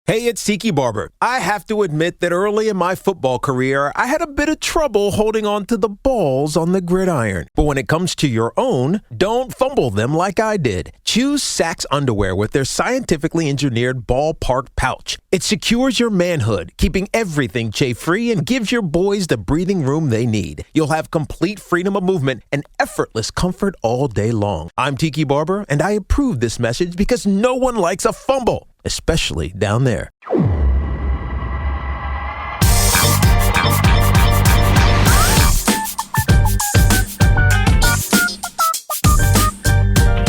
Hey, it's Tiki Barber. I have to admit that early in my football career, I had a bit of trouble holding on to the balls on the gridiron. But when it comes to your own, don't fumble them like I did. Choose Sax underwear with their scientifically engineered ballpark pouch. It secures your manhood, keeping everything chafe-free and gives your boys the breathing room they need. You'll have complete freedom of movement and effortless comfort all day long. I'm Tiki Barber, and I approve this message because no one likes a fumble, especially down there. Hey,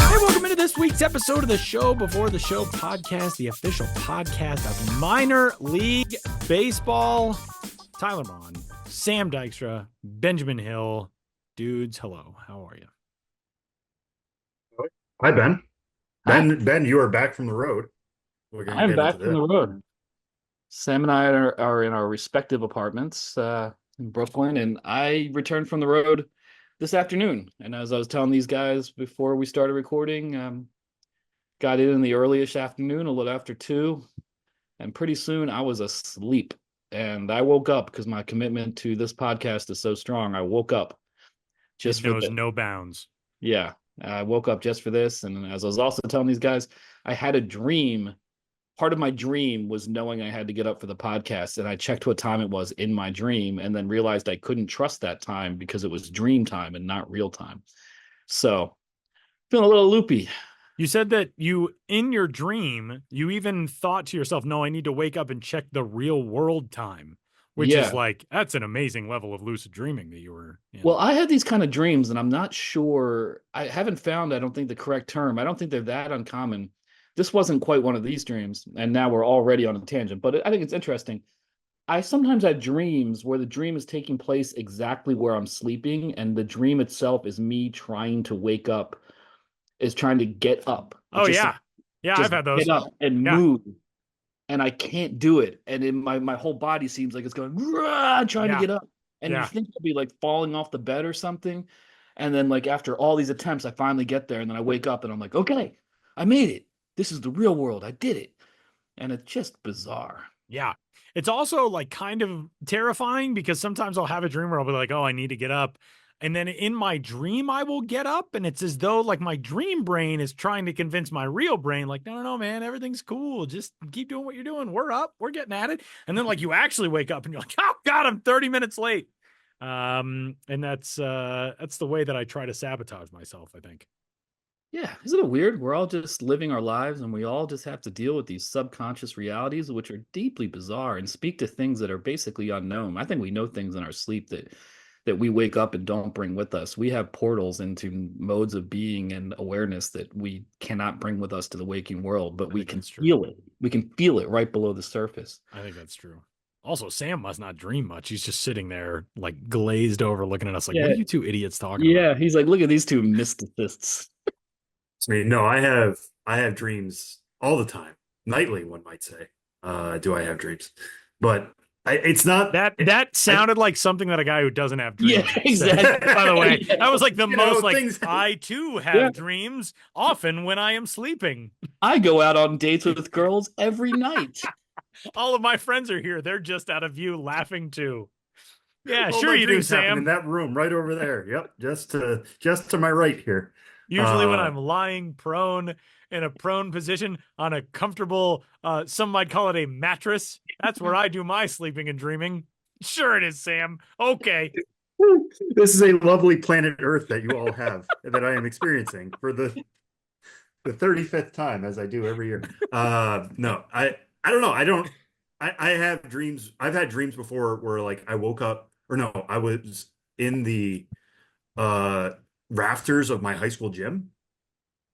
welcome into this week's episode of the Show Before the Show podcast, the official podcast of minor league baseball. Tyler Vaughn, Sam Dykstra, Benjamin Hill. Dudes, hello. How are you? Hi, Ben. Ben, you are back from the road. I'm back from the road. Sam and I are in our respective apartments in Brooklyn, and I returned from the road this afternoon. And as I was telling these guys before we started recording, got in the earliest afternoon, a little after 2, and pretty soon I was asleep. And I woke up because my commitment to this podcast is so strong. I woke up just for knows no bounds. Yeah, I woke up just for this. And as I was also telling these guys, I had a dream. Part of my dream was knowing I had to get up for the podcast, and I checked what time it was in my dream and then realized I couldn't trust that time because it was dream time and not real time. So feeling a little loopy. You said that in your dream, you even thought to yourself, no, I need to wake up and check the real world time, which is like, that's an amazing level of lucid dreaming that you were in. Well, I had these kind of dreams, and I'm not sure. I haven't found, I don't think, the correct term. I don't think they're that uncommon. This wasn't quite one of these dreams, and now we're already on a tangent, but I think it's interesting. I sometimes have dreams where the dream is taking place exactly where I'm sleeping, and the dream itself is me trying to wake up, is trying to get up. Oh, yeah. Yeah, I've had those. Get up and move, and I can't do it. And my whole body seems like it's going, trying to get up. And you think I'll be like falling off the bed or something. And then like after all these attempts, I finally get there, and then I wake up and I'm like, okay, I made it. This is the real world. I did it. And it's just bizarre. Yeah. It's also like kind of terrifying because sometimes I'll have a dream where I'll be like, oh, I need to get up. And then in my dream, I will get up. And it's as though like my dream brain is trying to convince my real brain, like, no, man, everything's cool. Just keep doing what you're doing. We're up. We're getting at it. And then like you actually wake up and you're like, oh, God, I'm 30 minutes late. And that's the way that I try to sabotage myself, I think. Yeah, isn't it weird? We're all just living our lives, and we all just have to deal with these subconscious realities, which are deeply bizarre and speak to things that are basically unknown. I think we know things in our sleep that we wake up and don't bring with us. We have portals into modes of being and awareness that we cannot bring with us to the waking world, but we can feel it. We can feel it right below the surface. I think that's true. Also, Sam must not dream much. He's just sitting there like glazed over looking at us like, what are you two idiots talking about? Yeah, he's like, look at these two mysticists. I mean, no, I have dreams all the time, nightly, one might say. Do I have dreams? But it's not that sounded like something that a guy who doesn't have dreams. Yeah, exactly. By the way, that was like the most like things... I too have dreams often when I am sleeping. I go out on dates with girls every night. All of my friends are here. They're just out of view laughing too. Yeah, sure you do, Sam. In that room right over there. Yep, just to my right here. Usually when I'm lying prone in a prone position on a comfortable, some might call it a mattress. That's where I do my sleeping and dreaming. Sure it is, Sam. Okay. This is a lovely planet Earth that you all have that I am experiencing for the 35th time, as I do every year. No, I don't know. I have dreams. I've had dreams before where like I woke up, or no, I was in the rafters of my high school gym.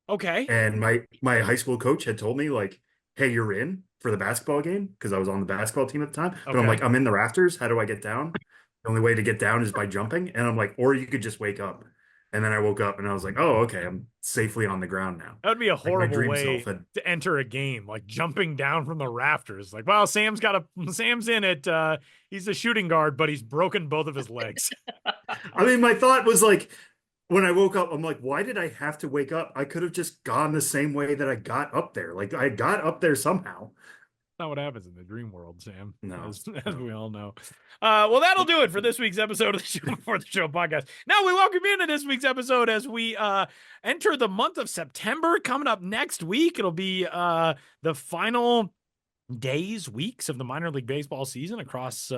Okay. And my high school coach had told me like, hey, you're in for the basketball game, because I was on the basketball team at the time. But I'm like, I'm in the rafters. How do I get down? The only way to get down is by jumping. And I'm like, or you could just wake up. And then I woke up and I was like, oh, okay, I'm safely on the ground now. That would be a horrible way to enter a game, like jumping down from the rafters. Like, well, Sam's in it. He's a shooting guard, but he's broken both of his legs. I mean, my thought was like, when I woke up, I'm like, why did I have to wake up? I could have just gone the same way that I got up there. Like, I got up there somehow. Not what happens in the dream world, Sam. No, as we all know. Well, that'll do it for this week's episode of the Show Before the Show podcast. Now we welcome you into this week's episode as we enter the month of September. Coming up next week, it'll be the final weeks of the minor league baseball season across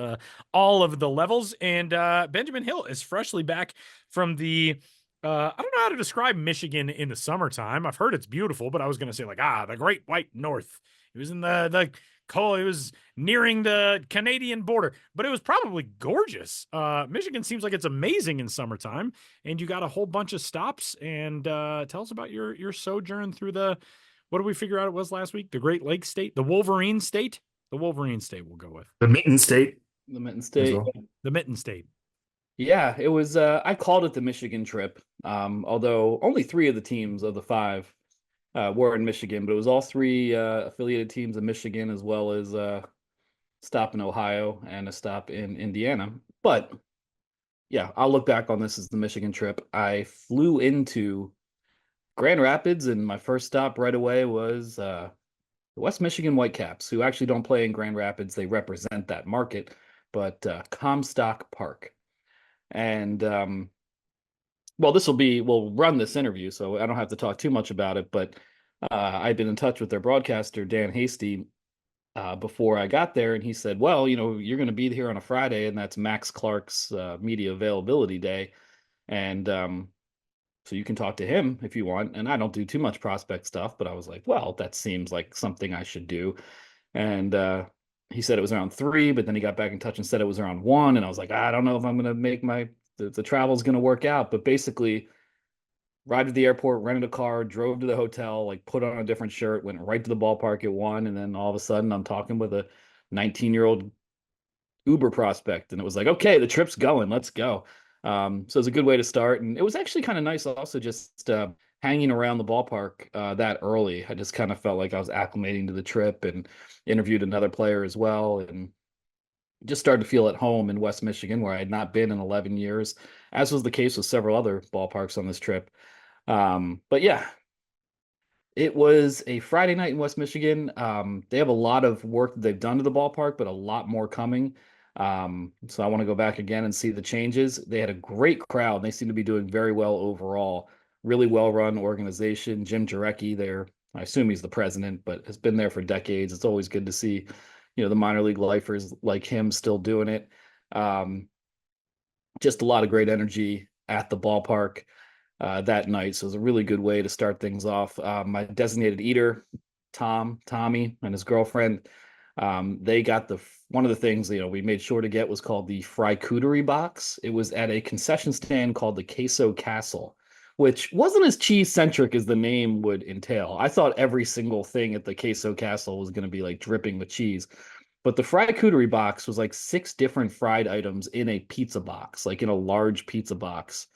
all of the levels. And Benjamin Hill is freshly back from the I don't know how to describe Michigan in the summertime. I've heard it's beautiful, but I was going to say the Great White North. It was in the cold. It was nearing the Canadian border, but it was probably gorgeous. Michigan seems like it's amazing in summertime, and you got a whole bunch of stops. And tell us about your sojourn through what did we figure out it was last week? The Great Lakes State, the Wolverine State, we'll go with the Mitten State, the Mitten State, well. The Mitten State. Yeah, it was. I called it the Michigan trip, although only 3 of the teams of the 5 were in Michigan, but it was all 3 affiliated teams in Michigan, as well as a stop in Ohio and a stop in Indiana. But yeah, I'll look back on this as the Michigan trip. I flew into Grand Rapids, and my first stop right away was the West Michigan Whitecaps, who actually don't play in Grand Rapids. They represent that market, but Comstock Park. And well, we'll run this interview, so I don't have to talk too much about it, but I've been in touch with their broadcaster, Dan Hasty, before I got there, and he said, well, you're going to be here on a Friday, and that's Max Clark's media availability day, and so you can talk to him if you want. And I don't do too much prospect stuff, but I was like, well, that seems like something I should do. And he said it was around 3, but then he got back in touch and said it was around 1. And I was like, I don't know if I'm going to make the travel's going to work out. But basically, arrived at the airport, rented a car, drove to the hotel, put on a different shirt, went right to the ballpark at 1. And then all of a sudden I'm talking with a 19-year-old Uber prospect. And it was like, okay, the trip's going, let's go. So it was a good way to start. And it was actually kind of nice also just hanging around the ballpark that early. I just kind of felt like I was acclimating to the trip, and interviewed another player as well, and just started to feel at home in West Michigan, where I had not been in 11 years, as was the case with several other ballparks on this trip. But yeah, it was a Friday night in West Michigan. They have a lot of work that they've done to the ballpark, but a lot more coming. So I want to go back again and see the changes. They had a great crowd. They seem to be doing very well overall. Really well-run organization. Jim Jarecki, I assume he's the president, but has been there for decades. It's always good to see, the minor league lifers like him still doing it. Just a lot of great energy at the ballpark that night. So it was a really good way to start things off. My designated eater, Tommy, and his girlfriend, they got one of the things we made sure to get was called the Fry-Cootery box. It was at a concession stand called the Queso Castle, which wasn't as cheese-centric as the name would entail. I thought every single thing at the Queso Castle was going to be dripping with cheese. But the Fry-Cootery box was 6 different fried items in a pizza box, in a large pizza box.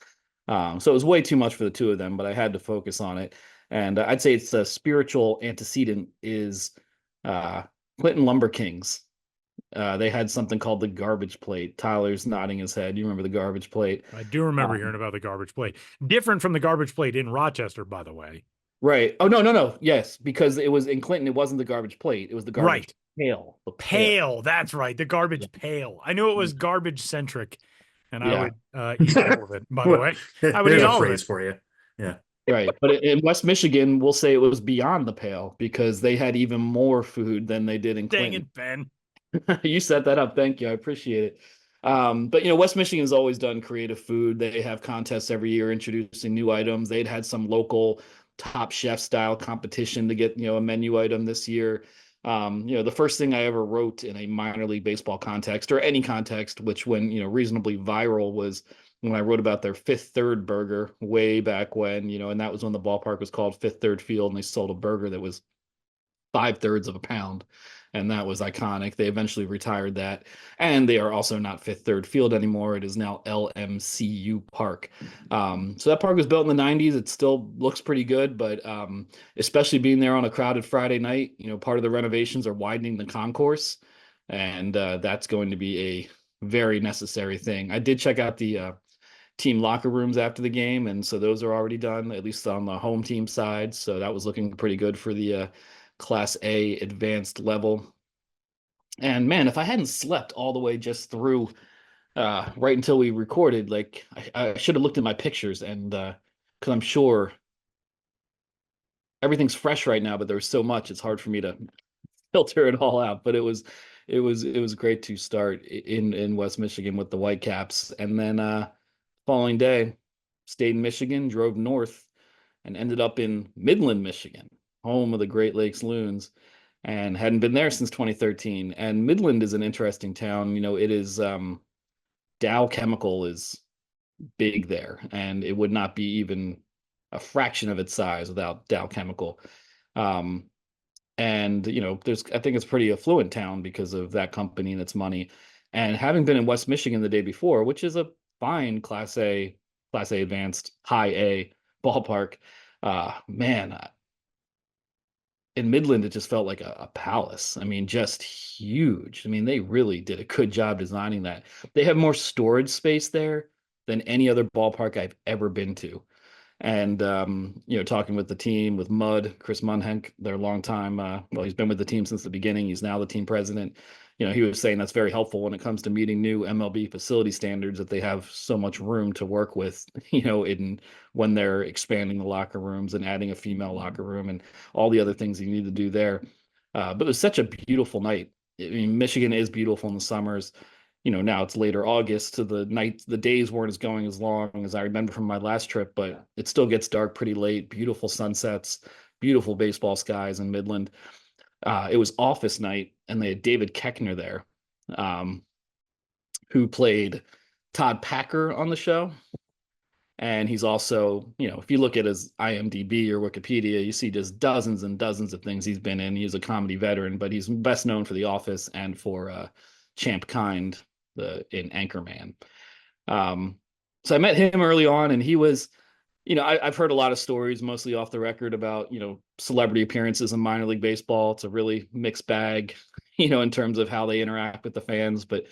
So it was way too much for the 2 of them, but I had to focus on it. And I'd say it's a spiritual antecedent is Clinton Lumber Kings. They had something called the garbage plate. Tyler's nodding his head. You remember the garbage plate? I do remember hearing about the garbage plate. Different from the garbage plate in Rochester, by the way. Right. Oh, no. Yes, because it was in Clinton. It wasn't the garbage plate. It was the garbage pail. The pail. That's right. The garbage pail. I knew it was garbage centric, and I would eat all of it. By the way, I would eat all of it for you. Yeah. Right. But in West Michigan, we'll say it was beyond the pale because they had even more food than they did in Clinton. Dang it, Ben. You set that up. Thank you. I appreciate it. But West Michigan has always done creative food. They have contests every year introducing new items. They'd had some local Top Chef style competition to get, a menu item this year. The first thing I ever wrote in a minor league baseball context or any context, which when, reasonably viral, was when I wrote about their Fifth Third burger way back when, and that was when the ballpark was called Fifth Third Field, and they sold a burger that was 5/3 of a pound. And that was iconic. They eventually retired that. And they are also not Fifth Third Field anymore. It is now LMCU Park. So that park was built in the 90s. It still looks pretty good, but especially being there on a crowded Friday night, part of the renovations are widening the concourse. And that's going to be a very necessary thing. I did check out the team locker rooms after the game. And so those are already done, at least on the home team side. So that was looking pretty good for the Class A advanced level. And man, if I hadn't slept all the way just through right until we recorded, like I should have looked at my pictures and because I'm sure everything's fresh right now, but there's so much it's hard for me to filter it all out. But it was great to start in West Michigan with the Whitecaps, and then following day stayed in Michigan, drove north, and ended up in Midland, Michigan, home of the Great Lakes Loons, and hadn't been there since 2013. And Midland is an interesting town. It is Dow Chemical is big there, and it would not be even a fraction of its size without Dow Chemical. Um, and I think it's a pretty affluent town because of that company and its money. And having been in West Michigan the day before, which is a fine Class A advanced, high A ballpark, man, in Midland, it just felt like a palace. I mean, just huge. I mean, they really did a good job designing that. They have more storage space there than any other ballpark I've ever been to. And talking with the team, with Chris Munhenk, their longtime, he's been with the team since the beginning. He's now the team president. He was saying that's very helpful when it comes to meeting new MLB facility standards, that they have so much room to work with, when they're expanding the locker rooms and adding a female locker room and all the other things you need to do there. But it was such a beautiful night. I mean, Michigan is beautiful in the summers. Now it's later August, so the days weren't going as long as I remember from my last trip, but it still gets dark pretty late. Beautiful sunsets, beautiful baseball skies in Midland. It was office night, and they had David Koechner there, who played Todd Packer on the show. And he's also, if you look at his IMDb or Wikipedia, you see just dozens and dozens of things he's been in. He's a comedy veteran, but he's best known for The Office and for Champ Kind in Anchorman. So I met him early on, and he was, I've heard a lot of stories, mostly off the record, about, celebrity appearances in minor league baseball. It's a really mixed bag, in terms of how they interact with the fans. But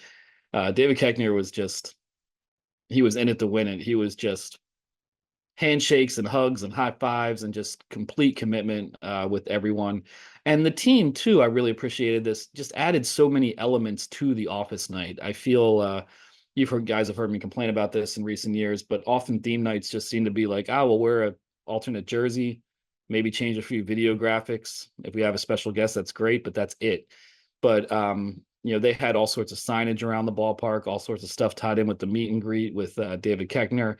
David Koechner he was in it to win it. He was just handshakes and hugs and high fives and just complete commitment with everyone. And the team too, I really appreciated this, just added so many elements to the office night. I feel guys have heard me complain about this in recent years, but often theme nights just seem to be like, we'll wear an alternate jersey, maybe change a few video graphics. If we have a special guest, that's great, but that's it. But they had all sorts of signage around the ballpark, all sorts of stuff tied in with the meet and greet with David Koechner.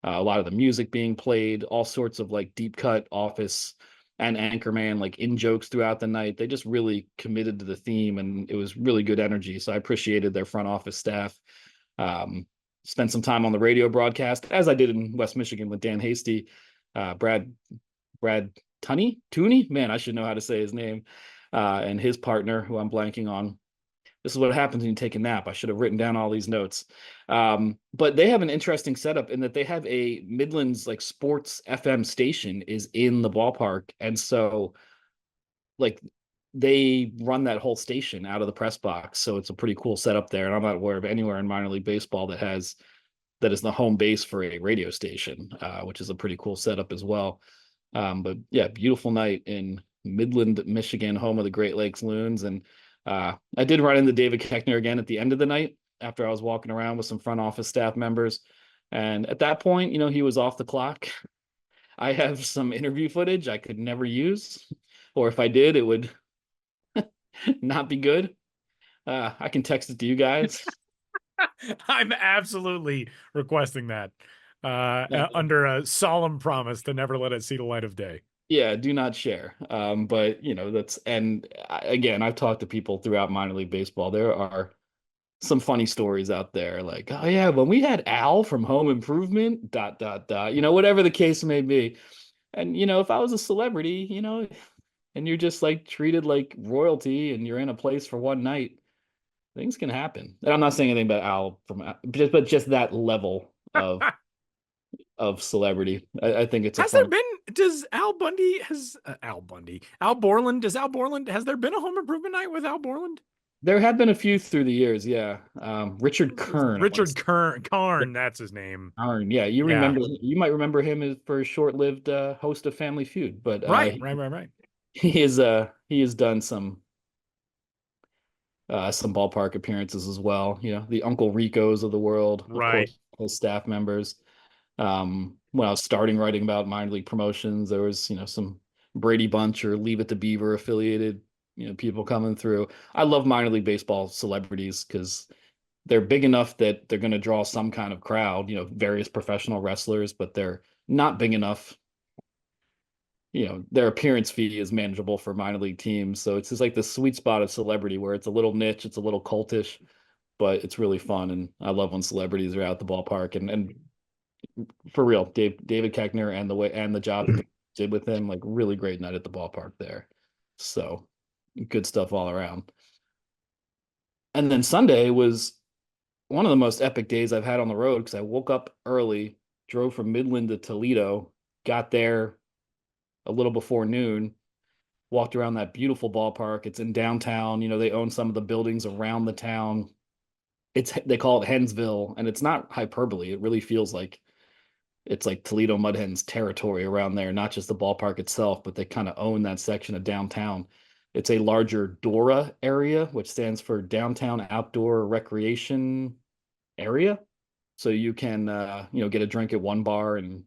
A lot of the music being played, all sorts of like deep cut Office and Anchorman, like in jokes throughout the night. They just really committed to the theme, and it was really good energy. So I appreciated their front office staff. Spent some time on the radio broadcast, as I did in West Michigan with Dan Hasty, Brad Tooney, man, I should know how to say his name, and his partner, who I'm blanking on. This is what happens when you take a nap. I should have written down all these notes. But they have an interesting setup in that they have a Midlands like sports FM station is in the ballpark. And so like they run that whole station out of the press box. So it's a pretty cool setup there. And I'm not aware of anywhere in minor league baseball that is the home base for a radio station, which is a pretty cool setup as well. But yeah, beautiful night in Midland, Michigan, home of the Great Lakes Loons. And I did run into David Koechner again at the end of the night after I was walking around with some front office staff members. And at that point, he was off the clock. I have some interview footage I could never use, or if I did, it would not be good. I can text it to you guys. I'm absolutely requesting that under a solemn promise to never let it see the light of day. Yeah, do not share. But again, I've talked to people throughout minor league baseball. There are some funny stories out there, like, oh yeah, when we had Al from Home Improvement, ... whatever the case may be. And if I was a celebrity, and you're just like treated like royalty, and you're in a place for one night, things can happen. And I'm not saying anything about Al but just that level of celebrity. I think it's Al Borland, has there been a Home Improvement night with Al Borland? There have been a few through the years, yeah. Richard Kern. Karn, that's his name. Karn, yeah. You might remember him for a short-lived host of Family Feud, but right. he has done some some ballpark appearances as well. The Uncle Ricos of the world, of Right. course, his staff members. When I was starting writing about minor league promotions, there was, some Brady Bunch or Leave It to Beaver affiliated, people coming through. I love minor league baseball celebrities because they're big enough that they're going to draw some kind of crowd, various professional wrestlers, but they're not big enough. Their appearance fee is manageable for minor league teams. So it's just like the sweet spot of celebrity where it's a little niche, it's a little cultish, but it's really fun. And I love when celebrities are at the ballpark. And for real, David Keckner and the job that they did with him, like really great night at the ballpark there. So good stuff all around. And then Sunday was one of the most epic days I've had on the road because I woke up early, drove from Midland to Toledo, got there a little before noon, walked around that beautiful ballpark. It's in downtown. They own some of the buildings around the town. They call it Hensville, and it's not hyperbole. It really feels like it's like Toledo Mud Hens territory around there, not just the ballpark itself, but they kind of own that section of downtown. It's a larger DORA area, which stands for Downtown Outdoor Recreation Area. So you can, get a drink at one bar and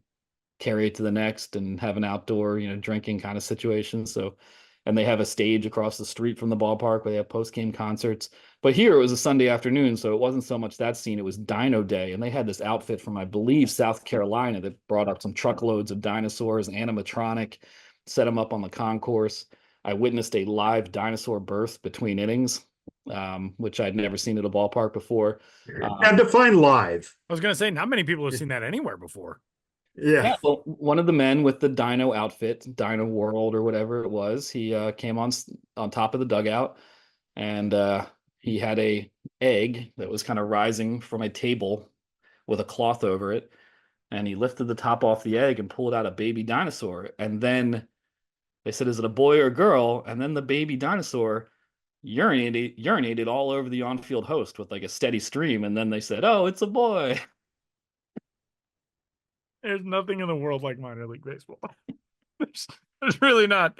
carry it to the next and have an outdoor, drinking kind of situation. So, and they have a stage across the street from the ballpark where they have post-game concerts. But here it was a Sunday afternoon, so it wasn't so much that scene. It was Dino Day, and they had this outfit from, I believe, South Carolina that brought up some truckloads of dinosaurs, animatronic, set them up on the concourse. I witnessed a live dinosaur birth between innings, which I'd never seen at a ballpark before. Now define live. I was going to say, not many people have seen that anywhere before. Yeah. Well, one of the men with the Dino outfit, Dino World or whatever it was, he came on top of the dugout, and he had a egg that was kind of rising from a table with a cloth over it, and he lifted the top off the egg and pulled out a baby dinosaur. And then they said, "Is it a boy or a girl?" And then the baby dinosaur urinated all over the on-field host with like a steady stream. And then they said, "Oh, it's a boy." There's nothing in the world like minor league baseball. There's really not.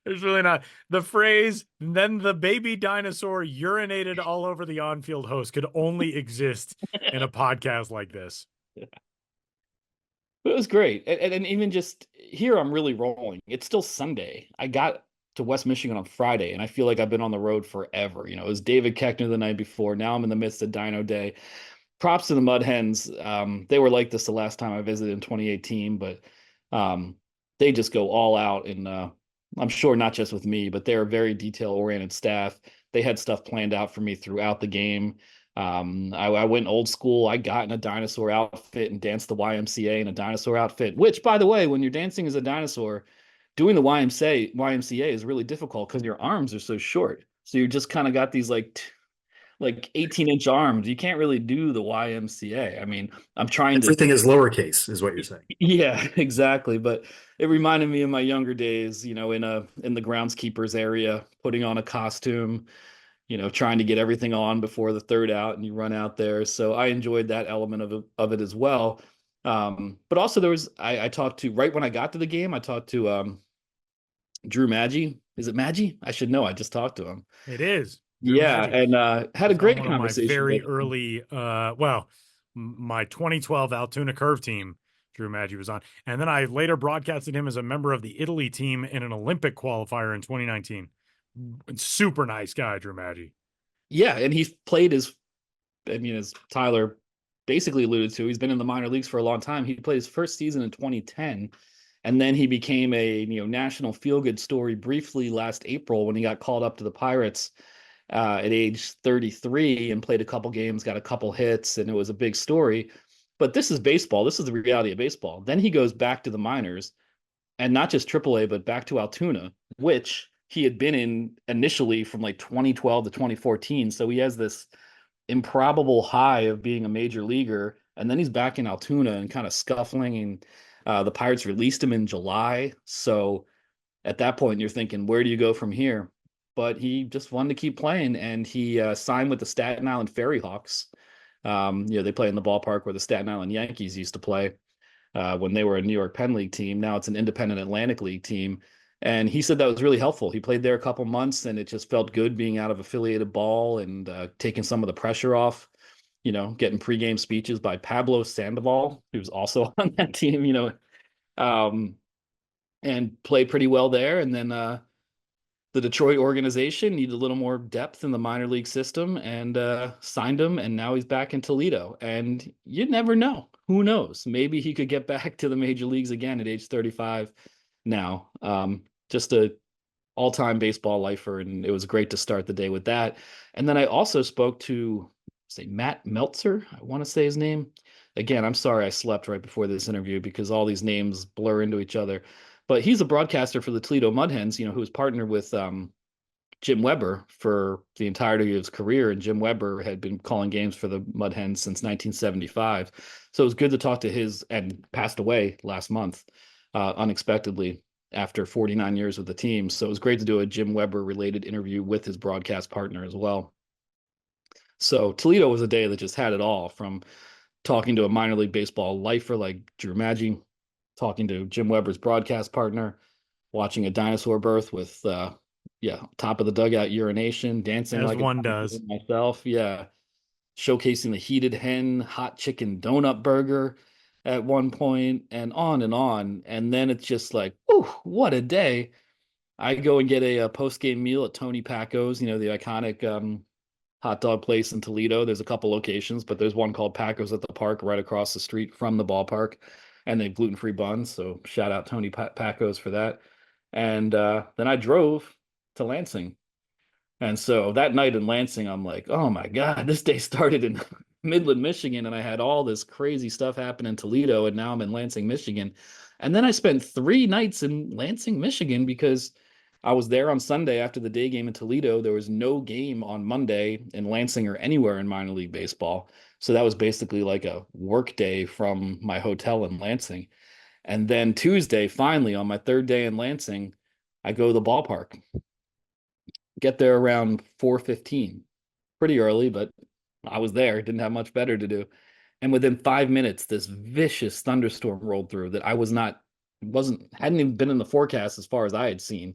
There's really not. The phrase, "then the baby dinosaur urinated all over the on-field host," could only exist in a podcast like this. Yeah. It was great. And even just here, I'm really rolling. It's still Sunday. I got to West Michigan on Friday, and I feel like I've been on the road forever. It was David Keckner the night before. Now I'm in the midst of Dino Day. Props to the Mud Hens. They were like this the last time I visited in 2018, but they just go all out. And I'm sure not just with me, but they're a very detail-oriented staff. They had stuff planned out for me throughout the game. I went old school. I got in a dinosaur outfit and danced the YMCA in a dinosaur outfit, which, by the way, when you're dancing as a dinosaur, doing the YMCA is really difficult because your arms are so short. So you just kind of got these like 18-inch arms. You can't really do the YMCA. I mean, I'm trying to. Everything is lowercase, is what you're saying. Yeah, exactly. But it reminded me of my younger days, in the groundskeepers area, putting on a costume, trying to get everything on before the third out, and you run out there. So I enjoyed that element of it as well. But also I talked to, right when I got to the game, I talked to Drew Maggi. Is it Maggi? I should know. I just talked to him. It is. Yeah, and had a great conversation. My very early, my 2012 Altoona Curve team, Drew Maggi was on. And then I later broadcasted him as a member of the Italy team in an Olympic qualifier in 2019. Super nice guy, Drew Maggi. Yeah, and he's played as Tyler basically alluded to, he's been in the minor leagues for a long time. He played his first season in 2010, and then he became a national feel-good story briefly last April when he got called up to the Pirates at age 33 and played a couple games, got a couple hits, and it was a big story. But this is baseball. This is the reality of baseball. Then he goes back to the minors, and not just AAA, but back to Altoona, which he had been in initially from like 2012 to 2014. So he has this improbable high of being a major leaguer, and then he's back in Altoona and kind of scuffling, and the Pirates released him in July. So at that point, you're thinking, where do you go from here? But he just wanted to keep playing, and he signed with the Staten Island Ferry Hawks. They play in the ballpark where the Staten Island Yankees used to play when they were a New York Penn League team. Now it's an independent Atlantic League team. And he said that was really helpful. He played there a couple months, and it just felt good being out of affiliated ball and taking some of the pressure off, getting pregame speeches by Pablo Sandoval, who's also on that team, um, and played pretty well there. And then the Detroit organization needed a little more depth in the minor league system and signed him. And now he's back in Toledo. And you never know. Who knows? Maybe he could get back to the major leagues again at age 35 now. Just a all-time baseball lifer, and it was great to start the day with that. And then I also spoke to, say, Matt Meltzer. I want to say his name. Again, I'm sorry I slept right before this interview because all these names blur into each other. But he's a broadcaster for the Toledo Mud Hens, who was partnered with Jim Weber for the entirety of his career. And Jim Weber had been calling games for the Mud Hens since 1975. So it was good to talk to his, and passed away last month unexpectedly after 49 years with the team. So it was great to do a Jim Weber related interview with his broadcast partner as well. So Toledo was a day that just had it all, from talking to a minor league baseball lifer like Drew Maggi, talking to Jim Weber's broadcast partner, watching a dinosaur birth with, top of the dugout urination, dancing as like one does myself. Yeah. Showcasing the heated hen, hot chicken donut burger at one point, and on and on. And then it's just like, oh, what a day. I go and get a post-game meal at Tony Paco's, the iconic hot dog place in Toledo. There's a couple locations, but there's one called Paco's at the park right across the street from the ballpark. And they have gluten-free buns. So shout out Tony Paco's for that. And then I drove to Lansing. And so that night in Lansing, I'm like, oh my God, this day started in Midland, Michigan. And I had all this crazy stuff happen in Toledo. And now I'm in Lansing, Michigan. And then I spent 3 nights in Lansing, Michigan, because I was there on Sunday after the day game in Toledo. There was no game on Monday in Lansing or anywhere in minor league baseball. So that was basically like a work day from my hotel in Lansing. And then Tuesday, finally, on my 3rd day in Lansing, I go to the ballpark. Get there around 4:15. Pretty early, but I was there. Didn't have much better to do. And within 5 minutes, this vicious thunderstorm rolled through that hadn't even been in the forecast as far as I had seen.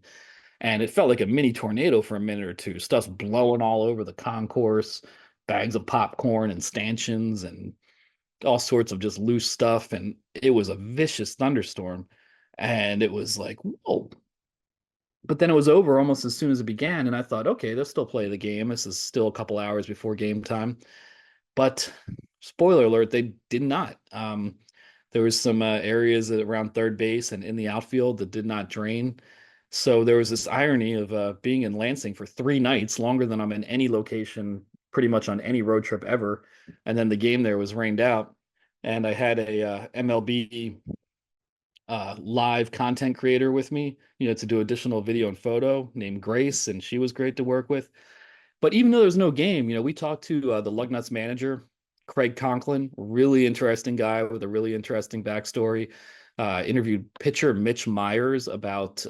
And it felt like a mini tornado for a minute or two. Stuff's blowing all over the concourse, bags of popcorn and stanchions and all sorts of just loose stuff. And it was a vicious thunderstorm. And it was like, whoa. But then it was over almost as soon as it began. And I thought, okay, they'll still play the game. This is still a couple hours before game time. But spoiler alert, they did not. There was some areas around third base and in the outfield that did not drain. So there was this irony of being in Lansing for 3 nights, longer than I'm in any location, pretty much on any road trip ever. And then the game there was rained out. And I had a MLB live content creator with me, to do additional video and photo, named Grace, and she was great to work with. But even though there's no game, we talked to the Lugnuts manager, Craig Conklin, really interesting guy with a really interesting backstory. Interviewed pitcher Mitch Myers about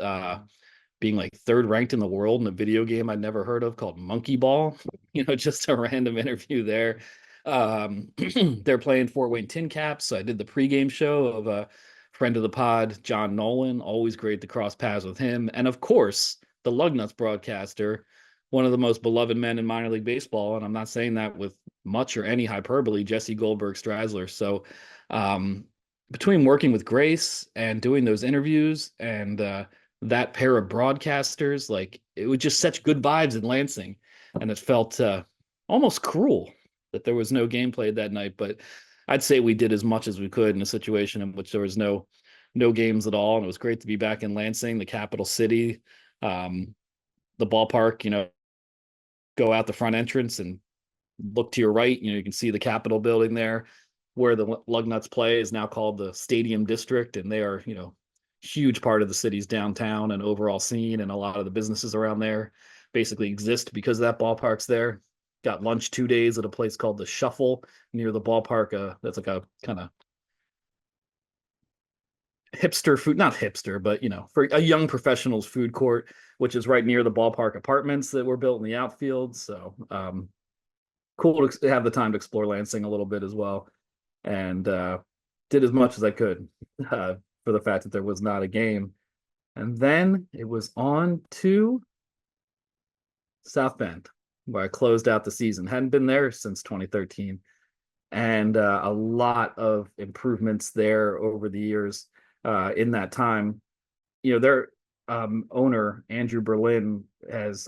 being like 3rd ranked in the world in a video game I'd never heard of called Monkey Ball. Just a random interview there. They're playing Fort Wayne Tin Caps. So I did the pregame show of friend of the pod, John Nolan. Always great to cross paths with him. And of course, the Lugnuts broadcaster, one of the most beloved men in minor league baseball. And I'm not saying that with much or any hyperbole, Jesse Goldberg Strasler. So between working with Grace and doing those interviews and that pair of broadcasters, like, it was just such good vibes in Lansing. And it felt almost cruel that there was no game played that night. But I'd say we did as much as we could in a situation in which there was no games at all. And it was great to be back in Lansing, the capital city. The ballpark, go out the front entrance and look to your right, you can see the Capitol building there, where the Lugnuts play is now called the Stadium District. And they are, huge part of the city's downtown and overall scene. And a lot of the businesses around there basically exist because that ballpark's there. Got lunch 2 days at a place called The Shuffle near the ballpark. That's like a kind of hipster food, not hipster, but, for a young professionals food court, which is right near the ballpark apartments that were built in the outfield. So cool to have the time to explore Lansing a little bit as well. And did as much as I could for the fact that there was not a game. And then it was on to South Bend, where I closed out the season. Hadn't been there since 2013, and a lot of improvements there over the years. In that time, their owner Andrew Berlin has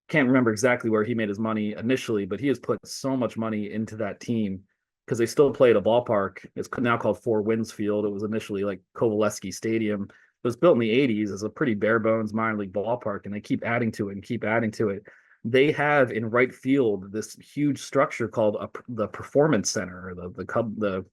can't remember exactly where he made his money initially, but he has put so much money into that team because they still play at a ballpark. It's now called Four Winds Field. It was initially like Coveleski Stadium. It was built in the 80s as a pretty bare bones minor league ballpark, and they keep adding to it and keep adding to it. They have in right field this huge structure called the Performance Center, or the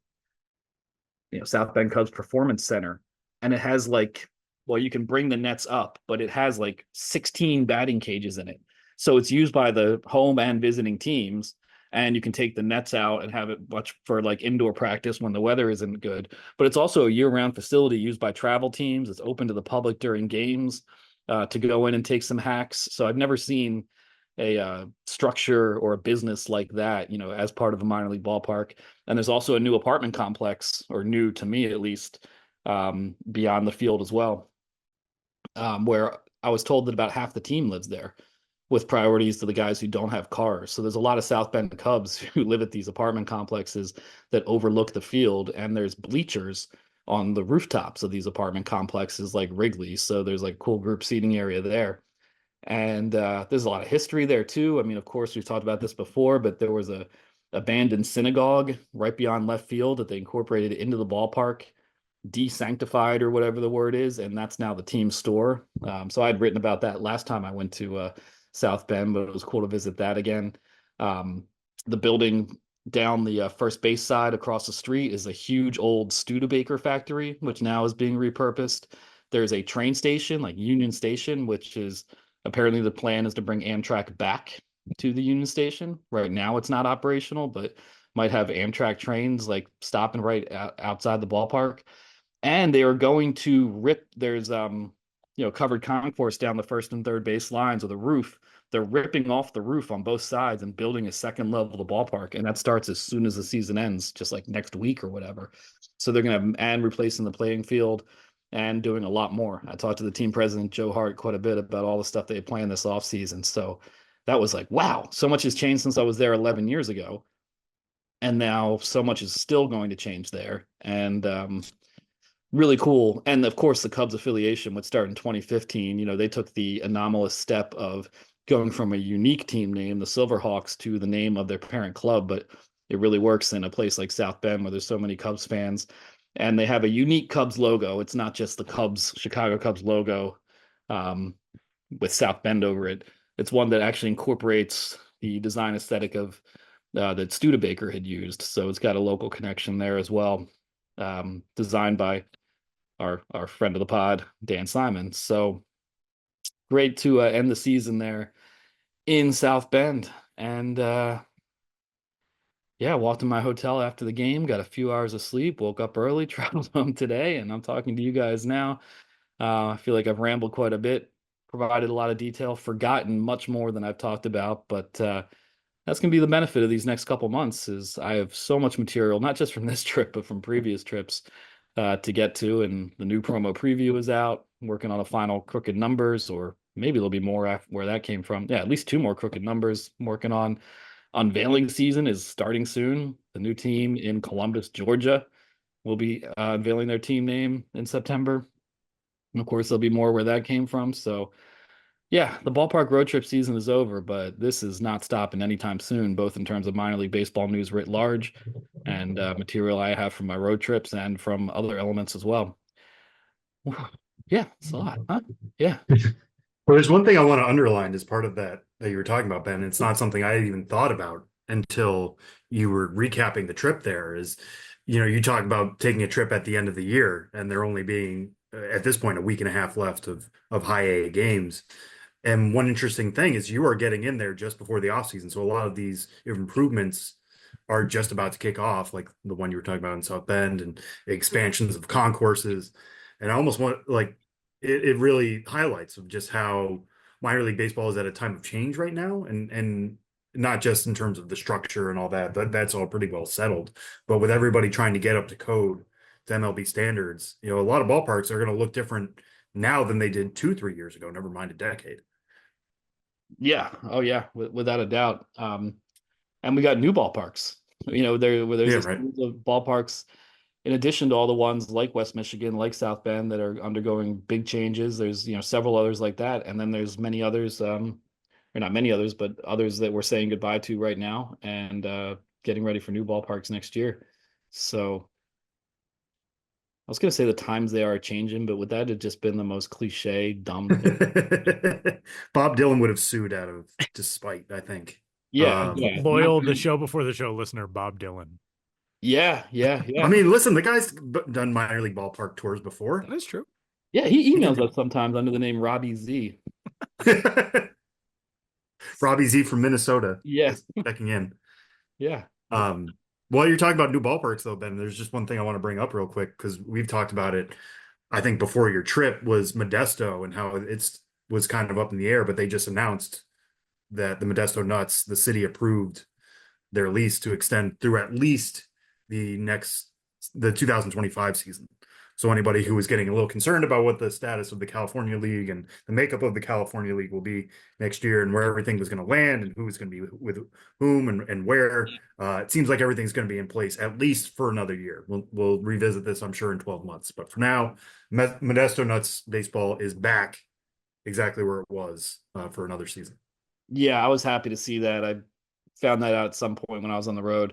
South Bend Cubs Performance Center, and it has you can bring the nets up, but it has 16 batting cages in it. So it's used by the home and visiting teams, and you can take the nets out and have it much for indoor practice when the weather isn't good. But it's also a year-round facility used by travel teams. It's open to the public during games to go in and take some hacks. So I've never seen a structure or a business like that, as part of a minor league ballpark. And there's also a new apartment complex, or new to me at least, beyond the field as well, where I was told that about half the team lives there, with priorities to the guys who don't have cars. So there's a lot of South Bend Cubs who live at these apartment complexes that overlook the field, and there's bleachers on the rooftops of these apartment complexes like Wrigley. So there's cool group seating area there. And there's a lot of history there too. I mean, of course, we've talked about this before, but there was a abandoned synagogue right beyond left field that they incorporated into the ballpark, desanctified or whatever the word is, and that's now the team store. So I'd written about that last time I went to South Bend, but it was cool to visit that again. The building down the first base side across the street is a huge old Studebaker factory, which now is being repurposed. There's a train station, like Union Station, which is apparently the plan is to bring Amtrak back to the Union Station. Right now it's not operational, but might have Amtrak trains stopping right outside the ballpark. And they are going to rip, there's covered concourse down the first and third base lines of the roof. They're ripping off the roof on both sides and building a second level of the ballpark. And that starts as soon as the season ends, just next week or whatever. So they're going to and replacing the playing field and doing a lot more. I talked to the team president, Joe Hart, quite a bit about all the stuff they had planned this offseason. So that was wow, so much has changed since I was there 11 years ago. And now so much is still going to change there. And really cool. And of course, the Cubs affiliation would start in 2015. They took the anomalous step of going from a unique team name, the Silverhawks, to the name of their parent club. But it really works in a place like South Bend where there's so many Cubs fans. And they have a unique Cubs logo. It's not just the Cubs, Chicago Cubs logo with South Bend over it. It's one that actually incorporates the design aesthetic of that Studebaker had used. So it's got a local connection there as well, designed by our friend of the pod, Dan Simon. So great to end the season there in South Bend. And walked to my hotel after the game, got a few hours of sleep, woke up early, traveled home today, and I'm talking to you guys now. I feel like I've rambled quite a bit, provided a lot of detail, forgotten much more than I've talked about, but that's going to be the benefit of these next couple months is I have so much material, not just from this trip, but from previous trips to get to, and the new promo preview is out. I'm working on a final Crooked Numbers, or maybe there'll be more after where that came from. Yeah, at least 2 more Crooked Numbers I'm working on. Unveiling season is starting soon. The new team in Columbus, Georgia will be unveiling their team name in September. And of course, there'll be more where that came from. So yeah, the ballpark road trip season is over, but this is not stopping anytime soon, both in terms of minor league baseball news writ large and material I have from my road trips and from other elements as well. Yeah, it's a lot, huh? Yeah. Well, there's one thing I want to underline as part of that you were talking about, Ben. It's not something I even thought about until you were recapping the trip there is, you talk about taking a trip at the end of the year and there only being at this point a week and a half left of high A games. And one interesting thing is you are getting in there just before the offseason. So a lot of these improvements are just about to kick off, like the one you were talking about in South Bend and expansions of concourses. And I almost want it really highlights of just how minor league baseball is at a time of change right now, and not just in terms of the structure and all that's all pretty well settled, but with everybody trying to get up to code to MLB standards, a lot of ballparks are going to look different now than they did 2-3 years ago, never mind a decade. Yeah. Oh yeah. Without a doubt. And we got new ballparks, there's a series of ballparks in addition to all the ones like West Michigan, like South Bend, that are undergoing big changes. There's, several others like that. And then there's many others, or not many others, but others that we're saying goodbye to right now and getting ready for new ballparks next year. So I was going to say the times they are changing, but would that have just been the most cliche, dumb thing? Bob Dylan would have sued out of despite, I think. Yeah. Loyal, the show before the show listener, Bob Dylan. Yeah. I mean, listen, the guy's done minor league ballpark tours before. That's true. Yeah, he emails us sometimes under the name Robbie Z. Robbie Z from Minnesota. Yes. Checking in. Yeah. While you're talking about new ballparks, though, Ben, there's just one thing I want to bring up real quick, because we've talked about it, I think, before your trip, was Modesto and how it was kind of up in the air, but they just announced that the Modesto Nuts, the city approved their lease to extend through at least the 2025 season. So anybody who was getting a little concerned about what the status of the California League and the makeup of the California League will be next year, and where everything was going to land and who was going to be with whom and where, it seems like everything's going to be in place at least for another year. We'll revisit this, I'm sure, in 12 months. But for now, Modesto Nuts baseball is back exactly where it was for another season. Yeah, I was happy to see that. I found that out at some point when I was on the road.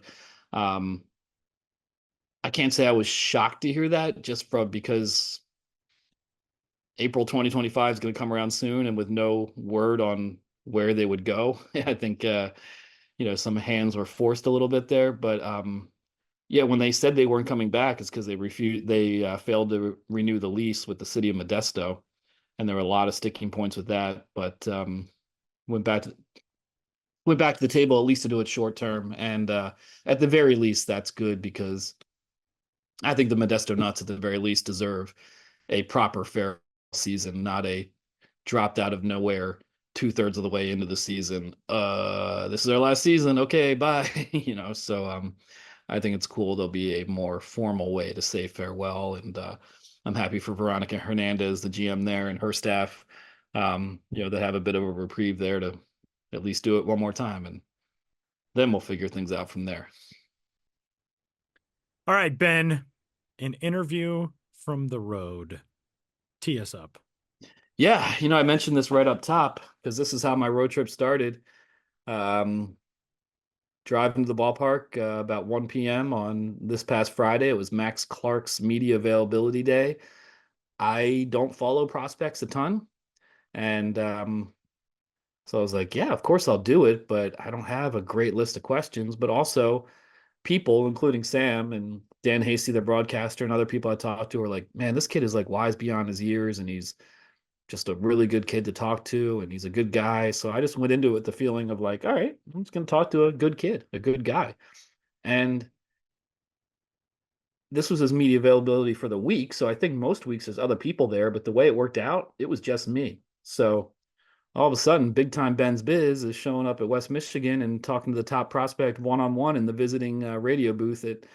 I can't say I was shocked to hear that, just because April 2025 is going to come around soon, and with no word on where they would go. I think, some hands were forced a little bit there, but when they said they weren't coming back, it's because they failed to renew the lease with the city of Modesto. And there were a lot of sticking points with that, but went back to the table at least to do it short term. And at the very least, that's good, because I think the Modesto Nuts at the very least deserve a proper fair season, not a dropped out of nowhere 2/3 of the way into the season. This is our last season. Okay, bye. So I think it's cool. There'll be a more formal way to say farewell. And I'm happy for Veronica Hernandez, the GM there, and her staff, that have a bit of a reprieve there to at least do it one more time. And then we'll figure things out from there. All right, Ben, an interview from the road. Tee us up. Yeah, I mentioned this right up top because this is how my road trip started. Driving to the ballpark about 1 p.m. on this past Friday. It was Max Clark's media availability day. I don't follow prospects a ton. And so I was like, yeah, of course I'll do it, but I don't have a great list of questions. But also people, including Sam and Dan Hasty, the broadcaster, and other people I talked to, are like, man, this kid is like wise beyond his years, and he's just a really good kid to talk to, and he's a good guy. So I just went into it with the feeling of like, all right, I'm just going to talk to a good kid, a good guy. And this was his media availability for the week. So I think most weeks there's other people there, but the way it worked out, it was just me. So all of a sudden, big time Ben's Biz is showing up at West Michigan and talking to the top prospect one-on-one in the visiting radio booth at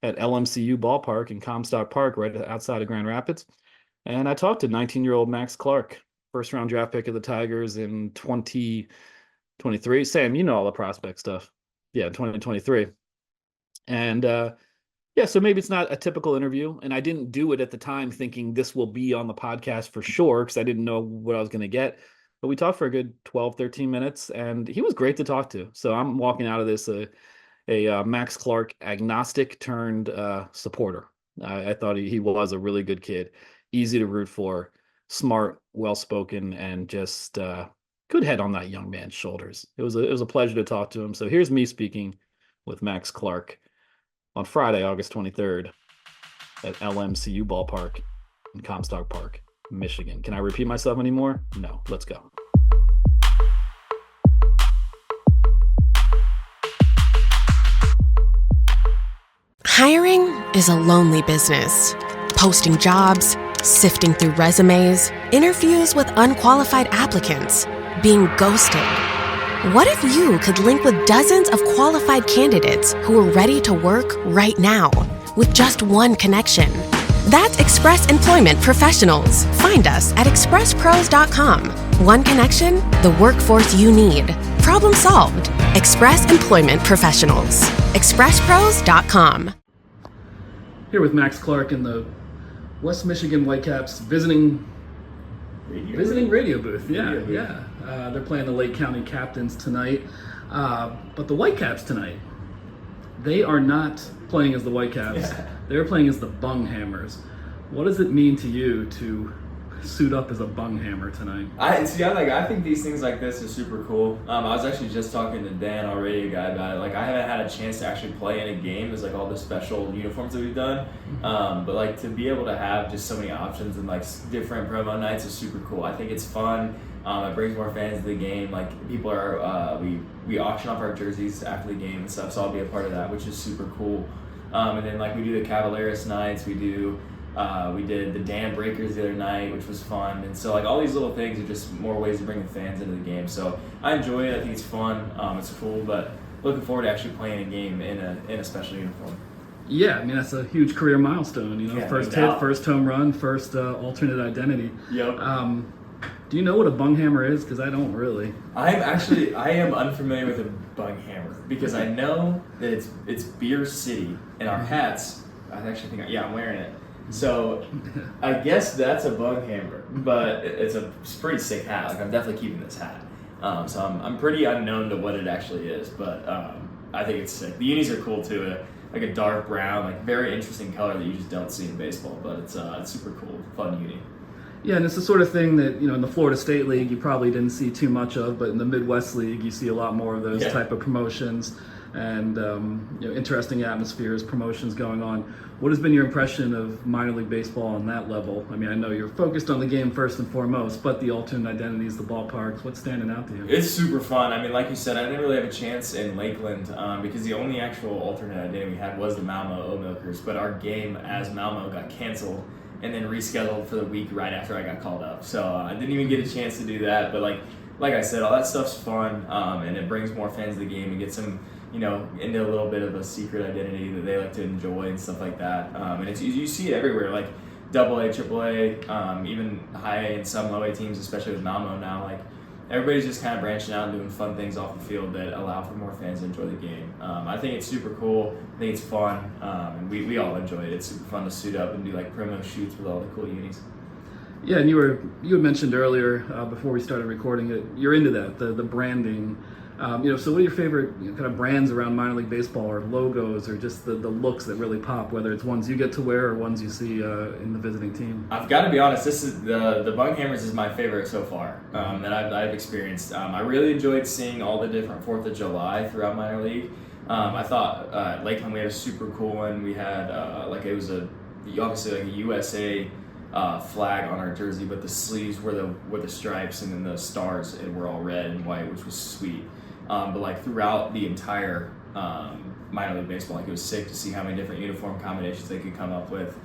LMCU Ballpark in Comstock Park, right outside of Grand Rapids. And I talked to 19-year-old Max Clark, first-round draft pick of the Tigers in 2023. Sam, you know all the prospect stuff. Yeah, 2023. And so maybe it's not a typical interview. And I didn't do it at the time thinking this will be on the podcast for sure, because I didn't know what I was going to get. But we talked for a good 12, 13 minutes, and he was great to talk to. So I'm walking out of this a Max Clark agnostic turned supporter. I thought he was a really good kid. Easy to root for, smart, well-spoken, and just good head on that young man's shoulders. It was a pleasure to talk to him. So here's me speaking with Max Clark on Friday, August 23rd at LMCU Ballpark in Comstock Park, Michigan. Can I repeat myself anymore? No, let's go. Hiring is a lonely business. Posting jobs, sifting through resumes, interviews with unqualified applicants, being ghosted. What if you could link with dozens of qualified candidates who are ready to work right now with just one connection? That's Express Employment Professionals. Find us at expresspros.com. One connection, the workforce you need. Problem solved. Express Employment Professionals. expresspros.com. Here with Max Clark in the West Michigan Whitecaps visiting radio booth. Yeah. They're playing the Lake County Captains tonight. But the Whitecaps tonight, they are not playing as the Whitecaps. Yeah. They're playing as the Bunghammers. What does it mean to you to suit up as a Bunghammer tonight? I think these things like this are super cool. I was actually just talking to Dan, our radio guy, about it. Like, I haven't had a chance to actually play in a game. There's like all the special uniforms that we've done. But like to be able to have just so many options and like different promo nights is super cool. I think it's fun. It brings more fans to the game. Like people are, we auction off our jerseys after the game and stuff. So I'll be a part of that, which is super cool. And then like we do the Cavaleris nights. We did the Dam Breakers the other night, which was fun. And so like all these little things are just more ways to bring the fans into the game. So I enjoy it. I think it's fun. It's cool, but looking forward to actually playing a game in a special uniform. Yeah, I mean that's a huge career milestone. Yeah, first no hit, first home run, first alternate identity. Yep. Do you know what a Bunghammer is? Because I don't really. I am unfamiliar with a Bunghammer because I know that it's Beer City and our hats. I actually think I'm wearing it. So I guess that's a Bunghammer, but it's pretty sick hat. Like I'm definitely keeping this hat. So I'm pretty unknown to what it actually is, but I think it's sick. The unis are cool too. Like a dark brown, like very interesting color that you just don't see in baseball, but it's super cool, fun uni. Yeah, and it's the sort of thing that, in the Florida State League you probably didn't see too much of, but in the Midwest League you see a lot more of those type of promotions and interesting atmospheres, promotions going on. What has been your impression of minor league baseball on that level? I mean, I know you're focused on the game first and foremost, but the alternate identities, the ballparks, what's standing out to you? It's super fun. I mean, like you said, I didn't really have a chance in Lakeland because the only actual alternate identity we had was the Malmo O-Milkers, but our game as Malmo got canceled and then rescheduled for the week right after I got called up. So I didn't even get a chance to do that. But like I said, all that stuff's fun, and it brings more fans to the game and gets them, into a little bit of a secret identity that they like to enjoy and stuff like that. And you see it everywhere, like AA, AAA, even high A and some low A teams, especially with Malmo now. Like everybody's just kind of branching out and doing fun things off the field that allow for more fans to enjoy the game. I think it's super cool. I think it's fun, and we all enjoy it. It's super fun to suit up and do like promo shoots with all the cool unis. Yeah, and you had mentioned earlier before we started recording it, you're into that, the branding. So what are your favorite kind of brands around minor league baseball, or logos, or just the looks that really pop, whether it's ones you get to wear or ones you see in the visiting team? I've got to be honest, this is the Bunghammers is my favorite so far that I've experienced. I really enjoyed seeing all the different 4th of July throughout minor league. I thought Lakeland, we had a super cool one. We had it was obviously like a USA flag on our jersey, but the sleeves were the stripes, and then the stars were all red and white, which was sweet. But throughout the entire minor league baseball, it was sick to see how many different uniform combinations they could come up with.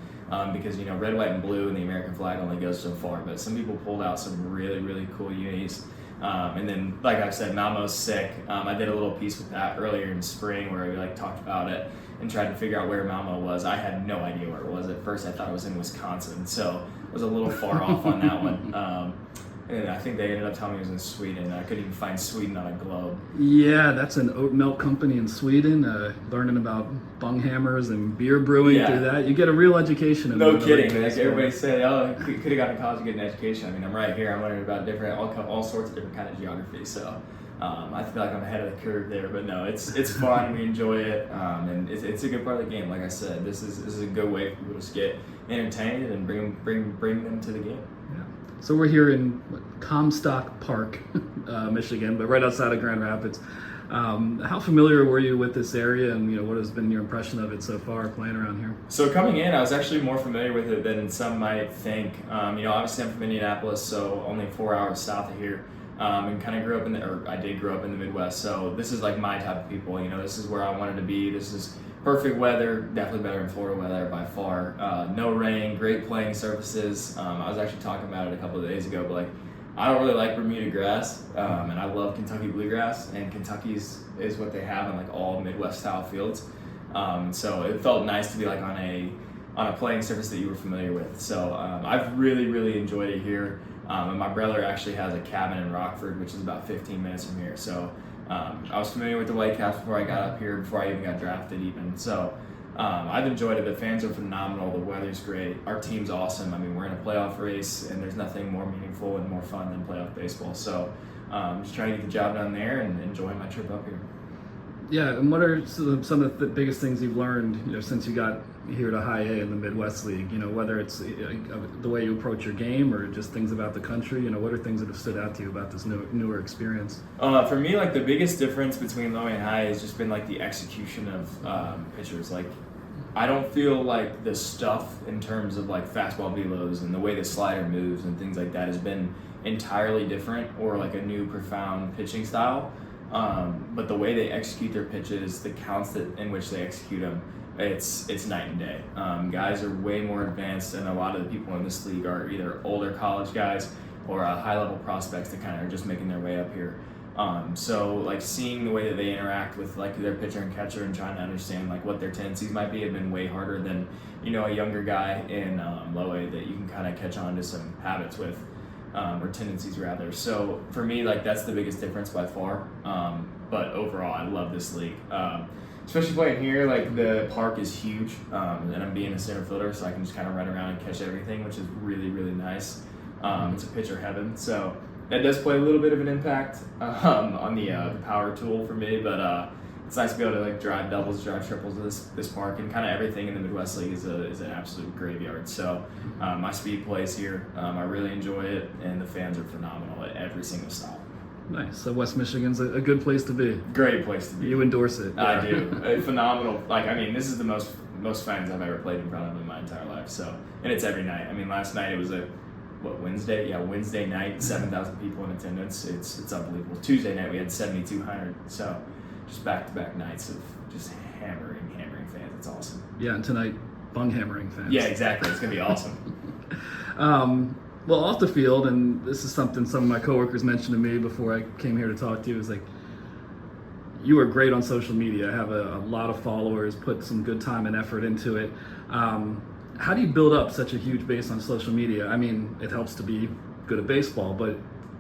Because red, white, and blue and the American flag only goes so far, but some people pulled out some really, really cool unis. And then, like I said, Malmo's sick. I did a little piece with that earlier in spring where we talked about it and tried to figure out where Malmo was. I had no idea where it was at first. I thought it was in Wisconsin, so I was a little far off on that one. And I think they ended up telling me it was in Sweden. I couldn't even find Sweden on a globe. Yeah, that's an oat milk company in Sweden. Learning about Bunghammers and beer brewing through that. You get a real education. In no kidding. Everybody said, you could have gone to college and get an education. I mean, I'm right here. I'm learning about all sorts of different kind of geography. So I feel like I'm ahead of the curve there. But no, it's fun. We enjoy it. And it's a good part of the game. Like I said, this is a good way for people to just get entertained and bring them to the game. Yeah. So we're here in Comstock Park, Michigan, but right outside of Grand Rapids. How familiar were you with this area, and what has been your impression of it so far playing around here? So coming in, I was actually more familiar with it than some might think. Obviously I'm from Indianapolis, so only 4 hours south of here, and kind of grew up I did grow up in the Midwest. So this is like my type of people. This is where I wanted to be. This is perfect weather, definitely better than Florida weather by far. No rain, great playing surfaces. I was actually talking about it a couple of days ago, but I don't really like Bermuda grass, and I love Kentucky bluegrass, and Kentucky's is what they have in all Midwest style fields. So it felt nice to be on on a playing surface that you were familiar with. So I've really enjoyed it here. And my brother actually has a cabin in Rockford, which is about 15 minutes from here. So I was familiar with the Whitecaps before I got up here, before I even got drafted even. So I've enjoyed it. The fans are phenomenal. The weather's great. Our team's awesome. I mean, we're in a playoff race, and there's nothing more meaningful and more fun than playoff baseball. So just trying to get the job done there and enjoying my trip up here. Yeah, and what are some of the biggest things you've learned, since you got here to High A in the Midwest League? Whether it's the way you approach your game or just things about the country. What are things that have stood out to you about this newer experience? For me, like the biggest difference between low and high has just been like the execution of pitchers. Like I don't feel like the stuff in terms of like fastball velos and the way the slider moves and things like that has been entirely different or like a new profound pitching style. But the way they execute their pitches, the counts in which they execute them, it's night and day. Guys are way more advanced, and a lot of the people in this league are either older college guys or high-level prospects that kind of are just making their way up here. So like seeing the way that they interact with like their pitcher and catcher and trying to understand like what their tendencies might be have been way harder than a younger guy in low A that you can kind of catch on to some habits with. Or tendencies rather. So for me, like that's the biggest difference by far. But overall, I love this league. Especially playing here, like the park is huge, and I'm being a center fielder, so I can just kind of run around and catch everything, which is really nice. It's a pitcher heaven, so that does play a little bit of an impact on the power tool for me. But it's nice to be able to like drive doubles, drive triples to this park, and kind of everything in the Midwest League is an absolute graveyard. So my speed plays here. I really enjoy it, and the fans are phenomenal at every single stop. Nice. So West Michigan's a good place to be. Great place to be. You endorse it. I do. Phenomenal. Like, I mean, this is the most fans I've ever played in front of in my entire life. So, and it's every night. I mean, last night it was Wednesday? Yeah, Wednesday night, 7,000 people in attendance. It's unbelievable. Tuesday night we had 7,200. So, just back-to-back nights of just hammering fans. It's awesome. Yeah, and tonight, bung hammering fans. Yeah, exactly. It's gonna be awesome. Well, off the field, and this is something some of my coworkers mentioned to me before I came here to talk to you, is like, you are great on social media, have a lot of followers, put some good time and effort into it. How do you build up such a huge base on social media? I mean, it helps to be good at baseball, but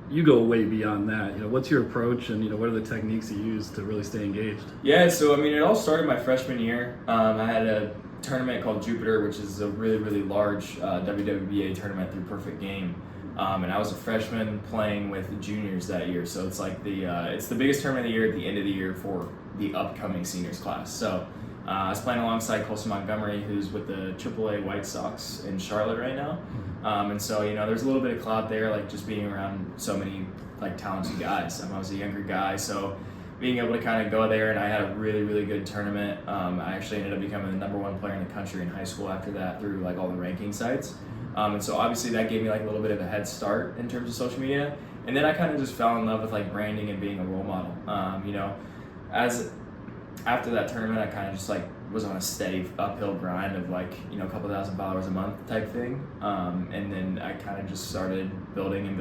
you go way beyond that. What's your approach, and what are the techniques you use to really stay engaged? Yeah, so I mean, it all started my freshman year. I had a tournament called Jupiter, which is a really large WWBA tournament through Perfect Game, and I was a freshman playing with juniors that year. So it's like it's the biggest tournament of the year at the end of the year for the upcoming seniors class. So I was playing alongside Colson Montgomery, who's with the AAA White Sox in Charlotte right now. And so, there's a little bit of clout there, like just being around so many like talented guys. I was a younger guy, so being able to kind of go there, and I had a really good tournament. I actually ended up becoming the #1 player in the country in high school after that through like all the ranking sites. And so obviously that gave me like a little bit of a head start in terms of social media. And then I kind of just fell in love with like branding and being a role model. After that tournament, I kind of just like was on a steady uphill grind of like, a couple thousand followers a month type thing. And then I kind of just started building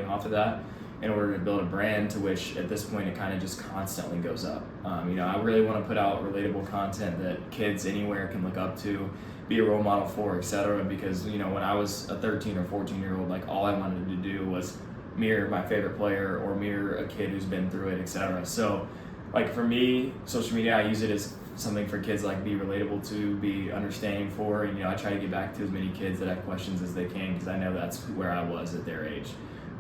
off of that in order to build a brand to which at this point it kind of just constantly goes up. I really want to put out relatable content that kids anywhere can look up to, be a role model for, etc. Because, when I was a 13 or 14-year-old, like all I wanted to do was mirror my favorite player or mirror a kid who's been through it, etc. So like for me, social media, I use it as something for kids like be relatable to, be understanding for, and I try to get back to as many kids that have questions as they can, because I know that's where I was at their age.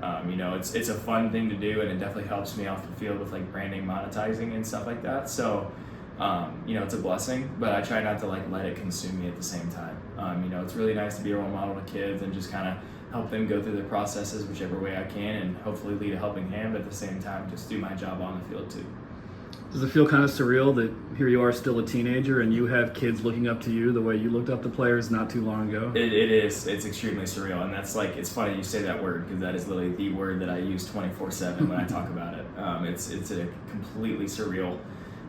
It's a fun thing to do, and it definitely helps me off the field with like branding, monetizing, and stuff like that. So, it's a blessing, but I try not to like let it consume me at the same time. It's really nice to be a role model to kids and just kind of help them go through their processes whichever way I can, and hopefully lead a helping hand, but at the same time just do my job on the field too. Does it feel kind of surreal that here you are still a teenager and you have kids looking up to you the way you looked up to players not too long ago? It is. It's extremely surreal, and that's like, it's funny you say that word, because that is literally the word that I use 24/7 when I talk about it. It's a completely surreal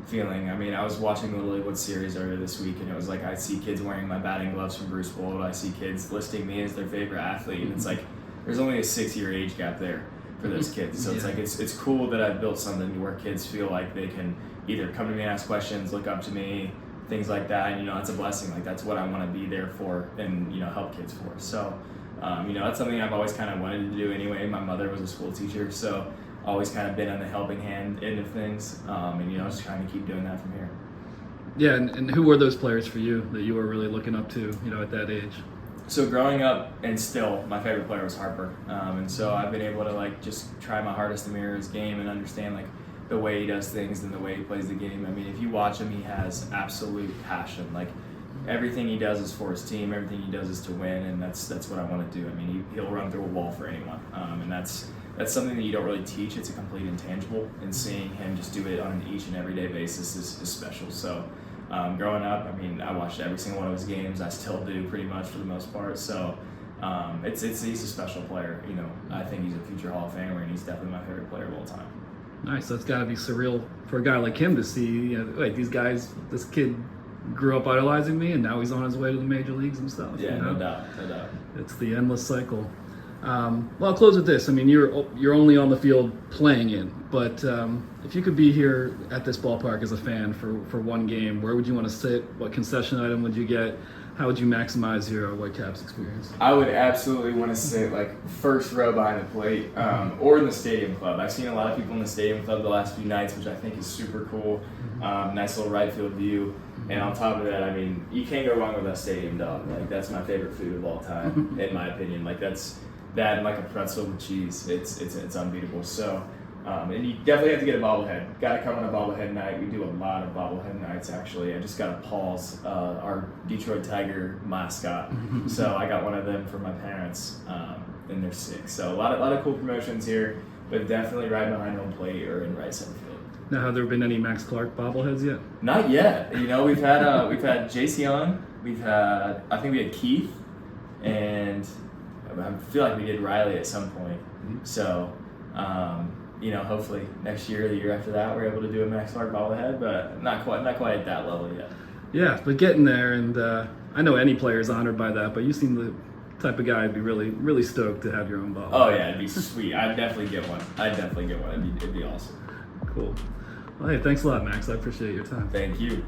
feeling. I mean, I was watching the Lilywood series earlier this week, and it was like I see kids wearing my batting gloves from Bruce Bold. I see kids listing me as their favorite athlete, and it's like there's only a 6-year age gap there for those kids. So it's like it's cool that I've built something where kids feel like they can either come to me and ask questions, look up to me, things like that. And, it's a blessing. Like, that's what I want to be there for and, help kids for. So, that's something I've always kind of wanted to do anyway. My mother was a school teacher, so always kind of been on the helping hand end of things. And, just trying to keep doing that from here. Yeah, and who were those players for you that you were really looking up to, at that age? So growing up, and still, my favorite player was Harper. And so I've been able to, just try my hardest to mirror his game and understand, the way he does things and the way he plays the game. I mean, if you watch him, he has absolute passion. Everything he does is for his team. Everything he does is to win, and that's what I want to do. I mean, he'll run through a wall for anyone. And that's something that you don't really teach. It's a complete intangible, and seeing him just do it on an each and everyday basis is special. So growing up, I mean, I watched every single one of his games. I still do pretty much for the most part. So he's a special player. I think he's a future Hall of Famer, and he's definitely my favorite player of all time. Nice. That's got to be surreal for a guy like him to see, these guys, this kid grew up idolizing me, and now he's on his way to the major leagues himself. Yeah, no doubt. It's the endless cycle. Well, I'll close with this. I mean, you're only on the field playing in, but if you could be here at this ballpark as a fan for one game, where would you want to sit? What concession item would you get? How would you maximize your Whitecaps experience? I would absolutely want to sit first row behind the plate, or in the Stadium Club. I've seen a lot of people in the Stadium Club the last few nights, which I think is super cool. Nice little right field view. And on top of that, I mean, you can't go wrong with that stadium dog. That's my favorite food of all time, in my opinion. That's that and a pretzel with cheese. It's unbeatable. So, and you definitely have to get a bobblehead. Got to come on a bobblehead night. We do a lot of bobblehead nights, actually. I just got a Paul's, our Detroit Tiger mascot. So I got one of them for my parents, and they're 6. So a lot of cool promotions here, but definitely right behind home plate or in right center field. Now, have there been any Max Clark bobbleheads yet? Not yet. We've had JC on. I think we had Keith, and I feel like we did Riley at some point. So, hopefully next year or the year after that, we're able to do a Max Clark bobblehead, but not quite at that level yet. Yeah, but getting there, and I know any player is honored by that, but you seem the type of guy who'd be really, really stoked to have your own bobblehead. Oh yeah, it'd be sweet. I'd definitely get one. It'd be awesome. Cool. Well, hey, thanks a lot, Max. I appreciate your time. Thank you.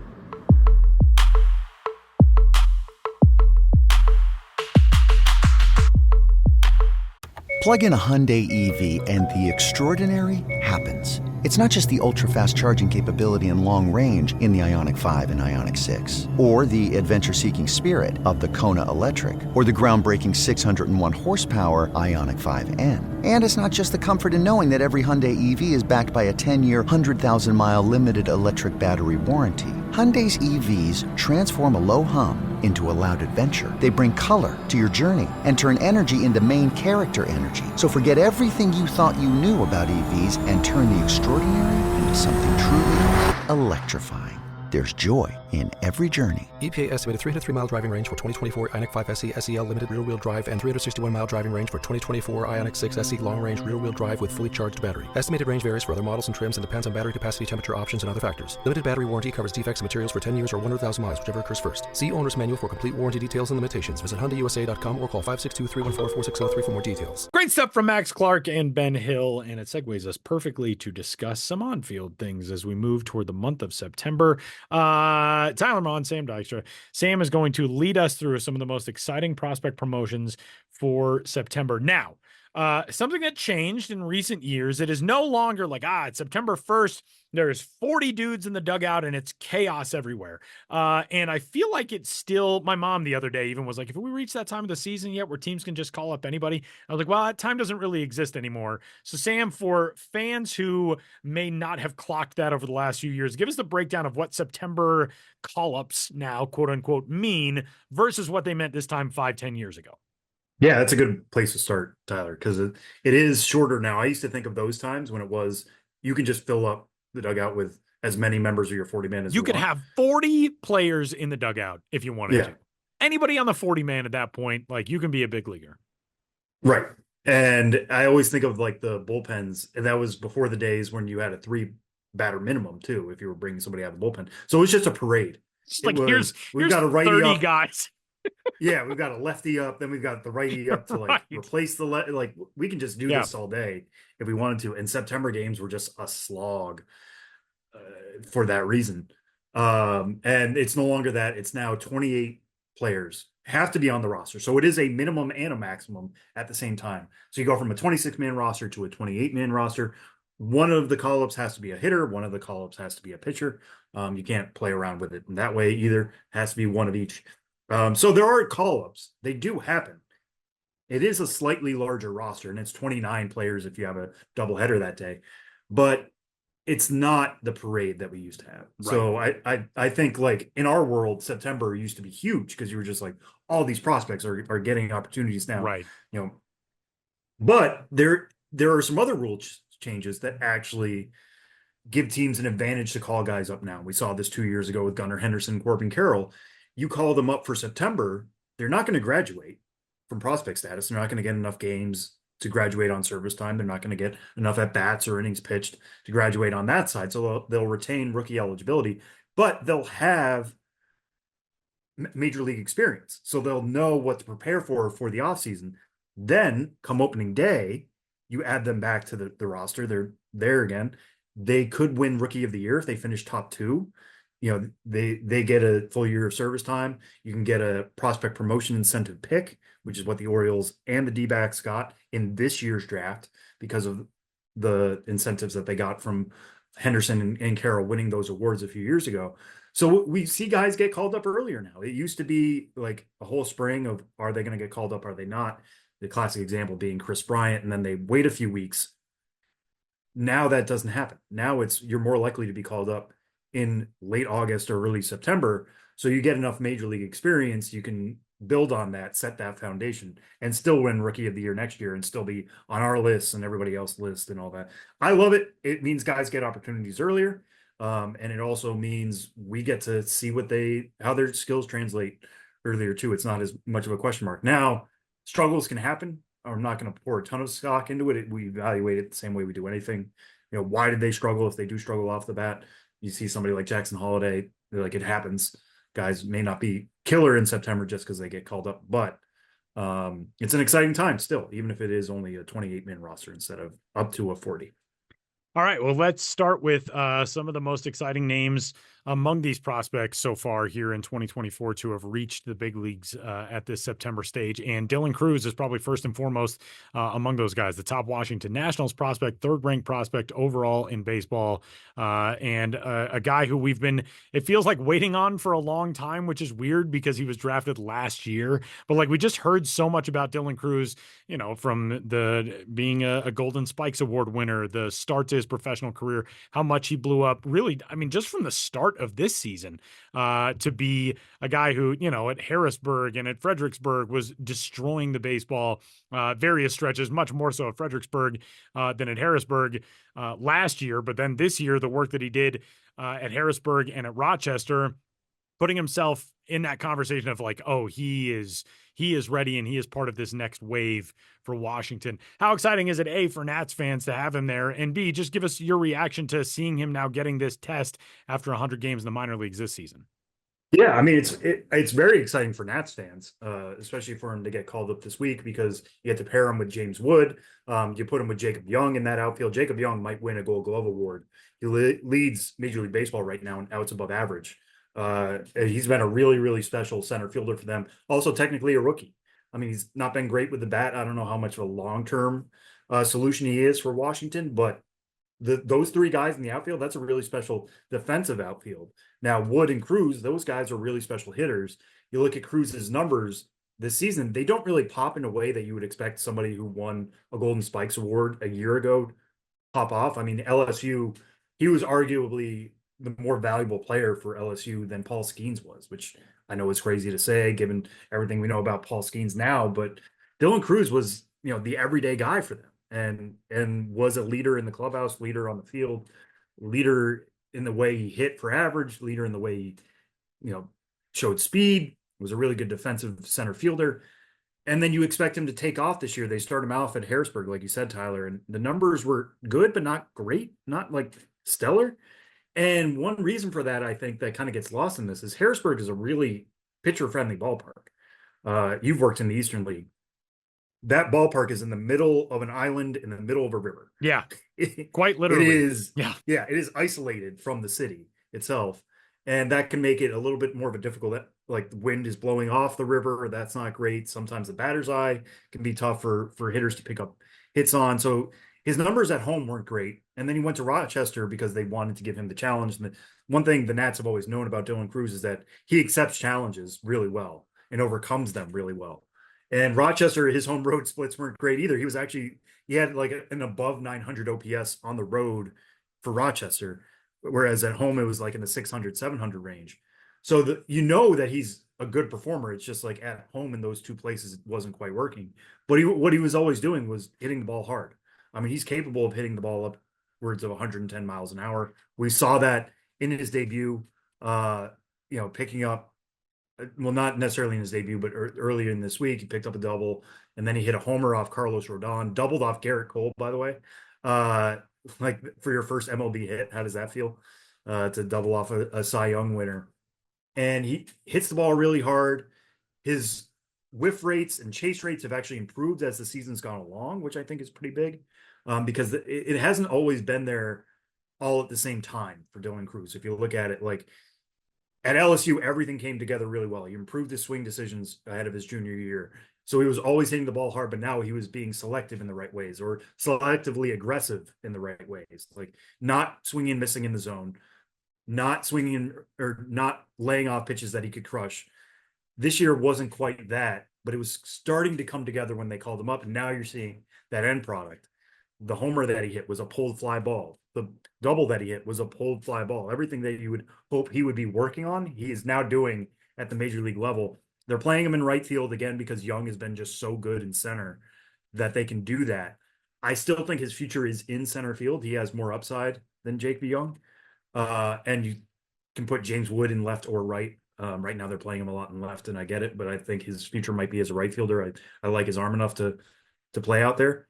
Plug in a Hyundai EV and the extraordinary happens. It's not just the ultra-fast charging capability and long range in the Ioniq 5 and Ioniq 6, or the adventure-seeking spirit of the Kona Electric, or the groundbreaking 601 horsepower Ioniq 5N. And it's not just the comfort in knowing that every Hyundai EV is backed by a 10-year, 100,000-mile limited electric battery warranty. Hyundai's EVs transform a low hum into a loud adventure. They bring color to your journey and turn energy into main character energy. So forget everything you thought you knew about EVs and turn the extraordinary into something truly electrifying. There's joy in every journey. EPA estimated 303-mile driving range for 2024 Ioniq 5 SE SEL limited rear-wheel drive and 361-mile driving range for 2024 Ioniq 6 SE long-range rear-wheel drive with fully charged battery. Estimated range varies for other models and trims and depends on battery capacity, temperature options, and other factors. Limited battery warranty covers defects and materials for 10 years or 100,000 miles, whichever occurs first. See owner's manual for complete warranty details and limitations. Visit HyundaiUSA.com or call 562-314-4603 for more details. Great stuff from Max Clark and Ben Hill, and it segues us perfectly to discuss some on-field things as we move toward the month of September. Tyler Mon, Sam Dykstra. Sam is going to lead us through some of the most exciting prospect promotions for September. Now, something that changed in recent years, it is no longer it's September 1st, there's 40 dudes in the dugout and it's chaos everywhere. And I feel like it's still, my mom the other day even was like, if we reach that time of the season yet where teams can just call up anybody, I was like, well, that time doesn't really exist anymore. So Sam, for fans who may not have clocked that over the last few years, give us the breakdown of what September call-ups now, quote unquote, mean versus what they meant this time 5-10 years ago. Yeah, that's a good place to start, Tyler, because it is shorter now. I used to think of those times when it was you can just fill up the dugout with as many members of your 40-man as you could have 40 players in the dugout if you wanted to. Anybody on the 40-man at that point, you can be a big leaguer. Right. And I always think of the bullpens, and that was before the days when you had a 3-batter minimum too, if you were bringing somebody out of the bullpen. So it was just a parade. Here's got a righty 30 up. guys. Yeah, we've got a lefty up, then we've got the righty up to Right. replace the we can just do this all day if we wanted to. And September games were just a slog for that reason. And it's no longer that. It's now 28 players have to be on the roster. So it is a minimum and a maximum at the same time. So you go from a 26-man roster to a 28-man roster. One of the call-ups has to be a hitter. One of the call-ups has to be a pitcher. You can't play around with it in that way either. It has to be one of each. So there are call-ups. They do happen. It is a slightly larger roster, and it's 29 players if you have a doubleheader that day. But it's not the parade that we used to have. Right. So I think, like, in our world, September used to be huge because you were just like, all these prospects are getting opportunities now. Right. But there are some other rule changes that actually give teams an advantage to call guys up now. We saw this 2 years ago with Gunnar Henderson, Corbin Carroll. You call them up for September, they're not going to graduate from prospect status. They're not going to get enough games to graduate on service time. They're not going to get enough at bats or innings pitched to graduate on that side. So they'll retain rookie eligibility, but they'll have major league experience. So they'll know what to prepare for the offseason. Then come opening day, you add them back to the roster. They're there again. They could win rookie of the year if they finish top 2. They get a full year of service time. You can get a prospect promotion incentive pick, which is what the Orioles and the D-backs got in this year's draft because of the incentives that they got from Henderson and Carroll winning those awards a few years ago. So we see guys get called up earlier now. It used to be like a whole spring of, are they going to get called up? Are they not? The classic example being Chris Bryant, and then they wait a few weeks. Now that doesn't happen. Now you're more likely to be called up in late August or early September. So you get enough major league experience, you can build on that, set that foundation, and still win rookie of the year next year and still be on our list and everybody else's list and all that. I love it. It means guys get opportunities earlier. And it also means we get to see how their skills translate earlier too. It's not as much of a question mark. Now, struggles can happen. I'm not going to pour a ton of stock into it. We evaluate it the same way we do anything. Why did they struggle? If they do struggle off the bat, you see somebody like Jackson Holiday, like, it happens. Guys may not be killer in September just because they get called up, but it's an exciting time still, even if it is only a 28-man roster instead of up to a 40. All right, well, let's start with some of the most exciting names among these prospects so far here in 2024 to have reached the big leagues at this September stage. And Dylan Cruz is probably first and foremost among those guys, the top Washington Nationals prospect, third-ranked prospect overall in baseball, and a guy who we've been, it feels like, waiting on for a long time, which is weird because he was drafted last year. But, like, we just heard so much about Dylan Cruz, from the being a Golden Spikes Award winner, the start to his professional career, how much he blew up, really, I mean, just from the start of this season, to be a guy who, at Harrisburg and at Fredericksburg was destroying the baseball, various stretches, much more so at Fredericksburg than at Harrisburg last year. But then this year, the work that he did at Harrisburg and at Rochester, putting himself in that conversation of like, oh, he is ready and he is part of this next wave for Washington. How exciting is it, A, for Nats fans to have him there, and B, just give us your reaction to seeing him now getting this test after 100 games in the minor leagues this season? Yeah, I mean, it's very exciting for Nats fans, especially for him to get called up this week because you get to pair him with James Wood. You put him with Jacob Young in that outfield. Jacob Young might win a Gold Glove award. He leads Major League Baseball right now in outs above average. He's been a really, really special center fielder for them. Also, technically a rookie. I mean, he's not been great with the bat. I don't know how much of a long-term solution he is for Washington, but those three guys in the outfield, that's a really special defensive outfield. Now, Wood and Cruz, those guys are really special hitters. You look at Cruz's numbers this season, they don't really pop in a way that you would expect somebody who won a Golden Spikes Award a year ago pop off. I mean, LSU, he was arguably the more valuable player for LSU than Paul Skeens was, which I know is crazy to say given everything we know about Paul Skeens now, but Dylan Cruz was, the everyday guy for them and was a leader in the clubhouse, leader on the field, leader in the way he hit for average, leader in the way he, showed speed, was a really good defensive center fielder. And then you expect him to take off this year. They start him off at Harrisburg, like you said, Tyler, and the numbers were good, but not great, not like stellar. And one reason for that, I think, that kind of gets lost in this is Harrisburg is a really pitcher-friendly ballpark. You've worked in the Eastern League. That ballpark is in the middle of an island in the middle of a river. Yeah, quite literally. It is. Yeah, it is isolated from the city itself. And that can make it a little bit more of a difficult, like the wind is blowing off the river. That's not great. Sometimes the batter's eye can be tough for hitters to pick up hits on. So his numbers at home weren't great. And then he went to Rochester because they wanted to give him the challenge. And one thing the Nats have always known about Dylan Cruz is that he accepts challenges really well and overcomes them really well. And Rochester, his home road splits weren't great either. He had like an above 900 OPS on the road for Rochester, whereas at home it was like in the 600, 700 range. So that he's a good performer. It's just like at home in those two places, it wasn't quite working. But what he was always doing was hitting the ball hard. I mean, he's capable of hitting the ball upwards of 110 miles an hour. We saw that in his debut, picking up, well, not necessarily in his debut, but earlier in this week, he picked up a double, and then he hit a homer off Carlos Rodon, doubled off Garrett Cole, by the way. Like for your first MLB hit, how does that feel? To double off a Cy Young winner. And he hits the ball really hard. His whiff rates and chase rates have actually improved as the season's gone along, which I think is pretty big, because it hasn't always been there all at the same time for Dylan Cruz. If you look at it, like at LSU, everything came together really well. He improved his swing decisions ahead of his junior year. So he was always hitting the ball hard, but now he was being selective in the right ways, or selectively aggressive in the right ways, like not swinging, missing in the zone, not swinging or not laying off pitches that he could crush. This year wasn't quite that, but it was starting to come together when they called him up. And now you're seeing that end product. The homer that he hit was a pulled fly ball. The double that he hit was a pulled fly ball. Everything that you would hope he would be working on, he is now doing at the major league level. They're playing him in right field again because Young has been just so good in center that they can do that. I still think his future is in center field. He has more upside than Jake B. Young. And you can put James Wood in left or right. Right now they're playing him a lot in left, and I get it, but I think his future might be as a right fielder. I like his arm enough to play out there.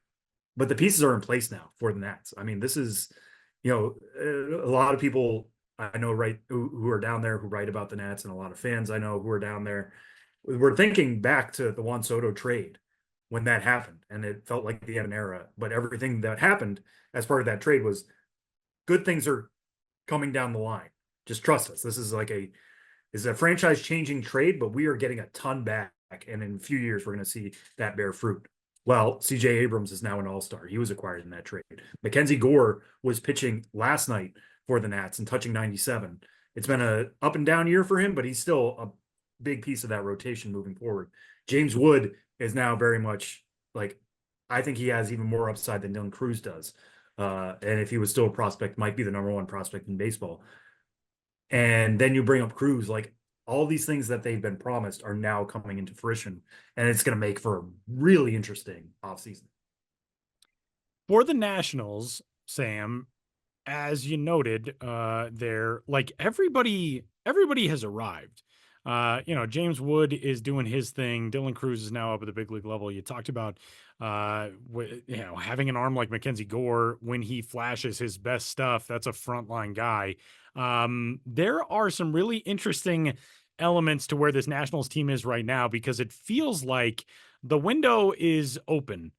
But the pieces are in place now for the Nats. I mean, this is, a lot of people I know who are down there who write about the Nats, and a lot of fans I know who are down there. We're thinking back to the Juan Soto trade when that happened, and it felt like the end of an era. But everything that happened as part of that trade was good things are coming down the line. Just trust us. This is a franchise changing trade, but we are getting a ton back. And in a few years, we're going to see that bear fruit. Well, CJ Abrams is now an all-star. He was acquired in that trade. Mackenzie Gore was pitching last night for the Nats and touching 97. It's been a up and down year for him, but he's still a big piece of that rotation moving forward. James Wood is now very much like, I think he has even more upside than Dylan Cruz does. And if he was still a prospect, might be the number one prospect in baseball. And then you bring up Cruz, like all these things that they've been promised are now coming into fruition, and it's going to make for a really interesting offseason. For the Nationals, Sam, as you noted, they're like everybody has arrived. James Wood is doing his thing. Dylan Cruz is now up at the big league level. You talked about, having an arm like Mackenzie Gore when he flashes his best stuff. That's a frontline guy. There are some really interesting elements to where this Nationals team is right now, because it feels like the window is open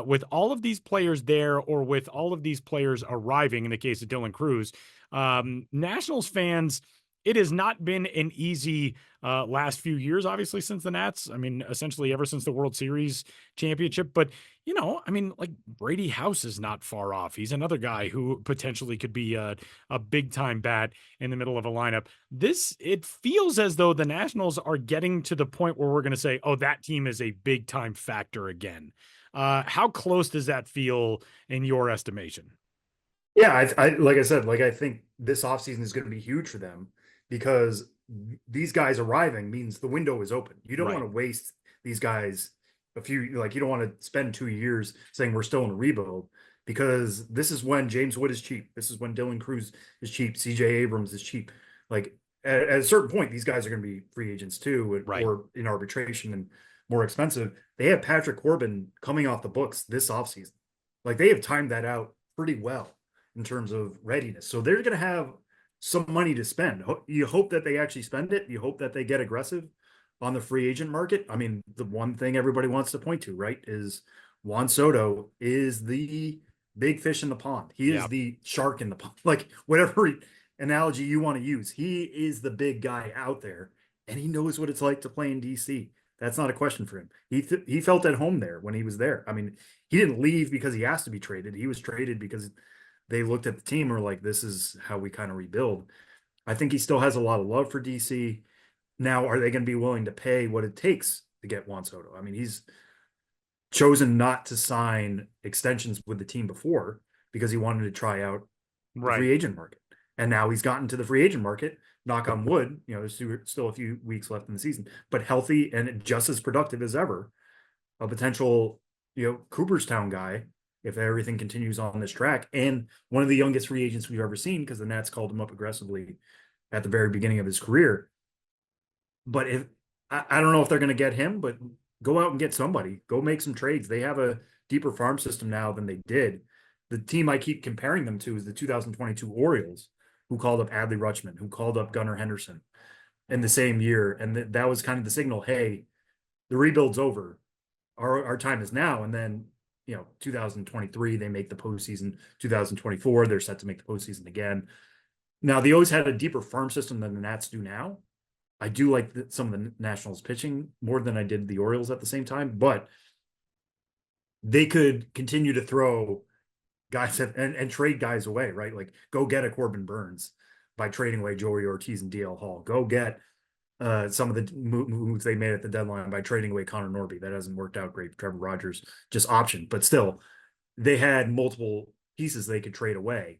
with all of these players there, or with all of these players arriving in the case of Dylan Cruz. Nationals fans, it has not been an easy last few years, obviously, since the Nats. I mean, essentially ever since the World Series championship. But, like Brady House is not far off. He's another guy who potentially could be a big-time bat in the middle of a lineup. It feels as though the Nationals are getting to the point where we're going to say, oh, that team is a big-time factor again. How close does that feel in your estimation? Yeah, I think this offseason is going to be huge for them, because these guys arriving means the window is open. You don't want to waste these guys you don't want to spend 2 years saying we're still in a rebuild, because this is when James Wood is cheap. This is when Dylan Cruz is cheap. CJ Abrams is cheap. Like at a certain point, these guys are going to be free agents too, or in arbitration and more expensive. They have Patrick Corbin coming off the books this offseason. Like they have timed that out pretty well in terms of readiness. So they're going to have some money to spend. You hope that they actually spend it. You hope that they get aggressive on the free agent market. I mean, the one thing everybody wants to point to, right, is Juan Soto is the big fish in the pond. He is the shark in the pond. Like whatever analogy you want to use. He is the big guy out there, and he knows what it's like to play in DC. That's not a question for him. He felt at home there when he was there. I mean, he didn't leave because he asked to be traded. He was traded because they looked at the team and were like, this is how we kind of rebuild. I think he still has a lot of love for DC. Now, are they going to be willing to pay what it takes to get Juan Soto? I mean, he's chosen not to sign extensions with the team before because he wanted to try out the free agent market. And now he's gotten to the free agent market, knock on wood, there's still a few weeks left in the season, but healthy and just as productive as ever. A potential, Cooperstown guy, if everything continues on this track, and one of the youngest free agents we've ever seen, because the Nats called him up aggressively at the very beginning of his career. But if I don't know if they're going to get him, but go out and get somebody. Go make some trades. They have a deeper farm system now than they did. The team I keep comparing them to is the 2022 Orioles, who called up Adley Rutschman, who called up Gunnar Henderson in the same year. And that was kind of the signal, hey, the rebuild's over. Our time is now. And then, 2023, they make the postseason. 2024, they're set to make the postseason again. Now, the O's had a deeper farm system than the Nats do now. I do like some of the Nationals pitching more than I did the Orioles at the same time, but they could continue to throw guys and trade guys away, right? Like go get a Corbin Burns by trading away Joey Ortiz and DL Hall. Go get some of the moves they made at the deadline by trading away Connor Norby. That hasn't worked out great. Trevor Rogers just optioned, but still they had multiple pieces they could trade away.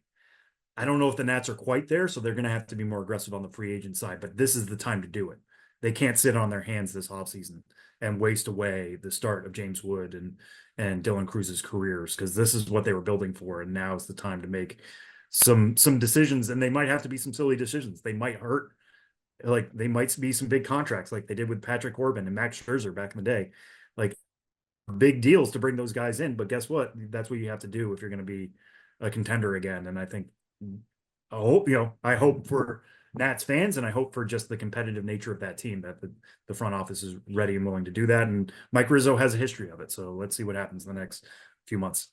I don't know if the Nats are quite there, so they're going to have to be more aggressive on the free agent side, but this is the time to do it. They can't sit on their hands this offseason and waste away the start of James Wood and Dylan Cruz's careers, because this is what they were building for, and now is the time to make some decisions, and they might have to be some silly decisions. They might hurt, like they might be some big contracts like they did with Patrick Corbin and Max Scherzer back in the day, like big deals to bring those guys in. But guess what? That's what you have to do if you're going to be a contender again. And I think I hope for Nats fans, and I hope for just the competitive nature of that team, that the front office is ready and willing to do that. And Mike Rizzo has a history of it. So let's see what happens in the next few months.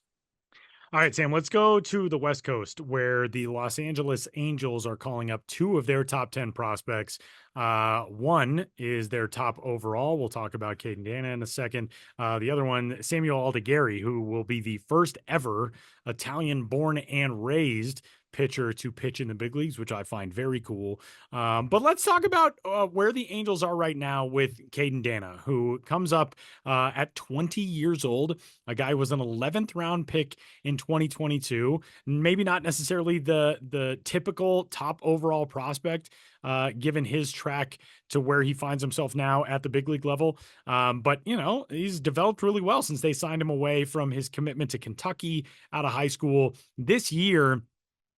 All right, Sam, let's go to the West Coast, where the Los Angeles Angels are calling up two of their top 10 prospects. One is their top overall. We'll talk about Caden Dana in a second. The other one, Samuel Aldigueri, who will be the first ever Italian-born and raised pitcher to pitch in the big leagues, which I find very cool. But let's talk about where the Angels are right now with Caden Dana, who comes up at 20 years old. A guy was an 11th round pick in 2022. Maybe not necessarily the typical top overall prospect, given his track to where he finds himself now at the big league level. But, he's developed really well since they signed him away from his commitment to Kentucky out of high school. This year,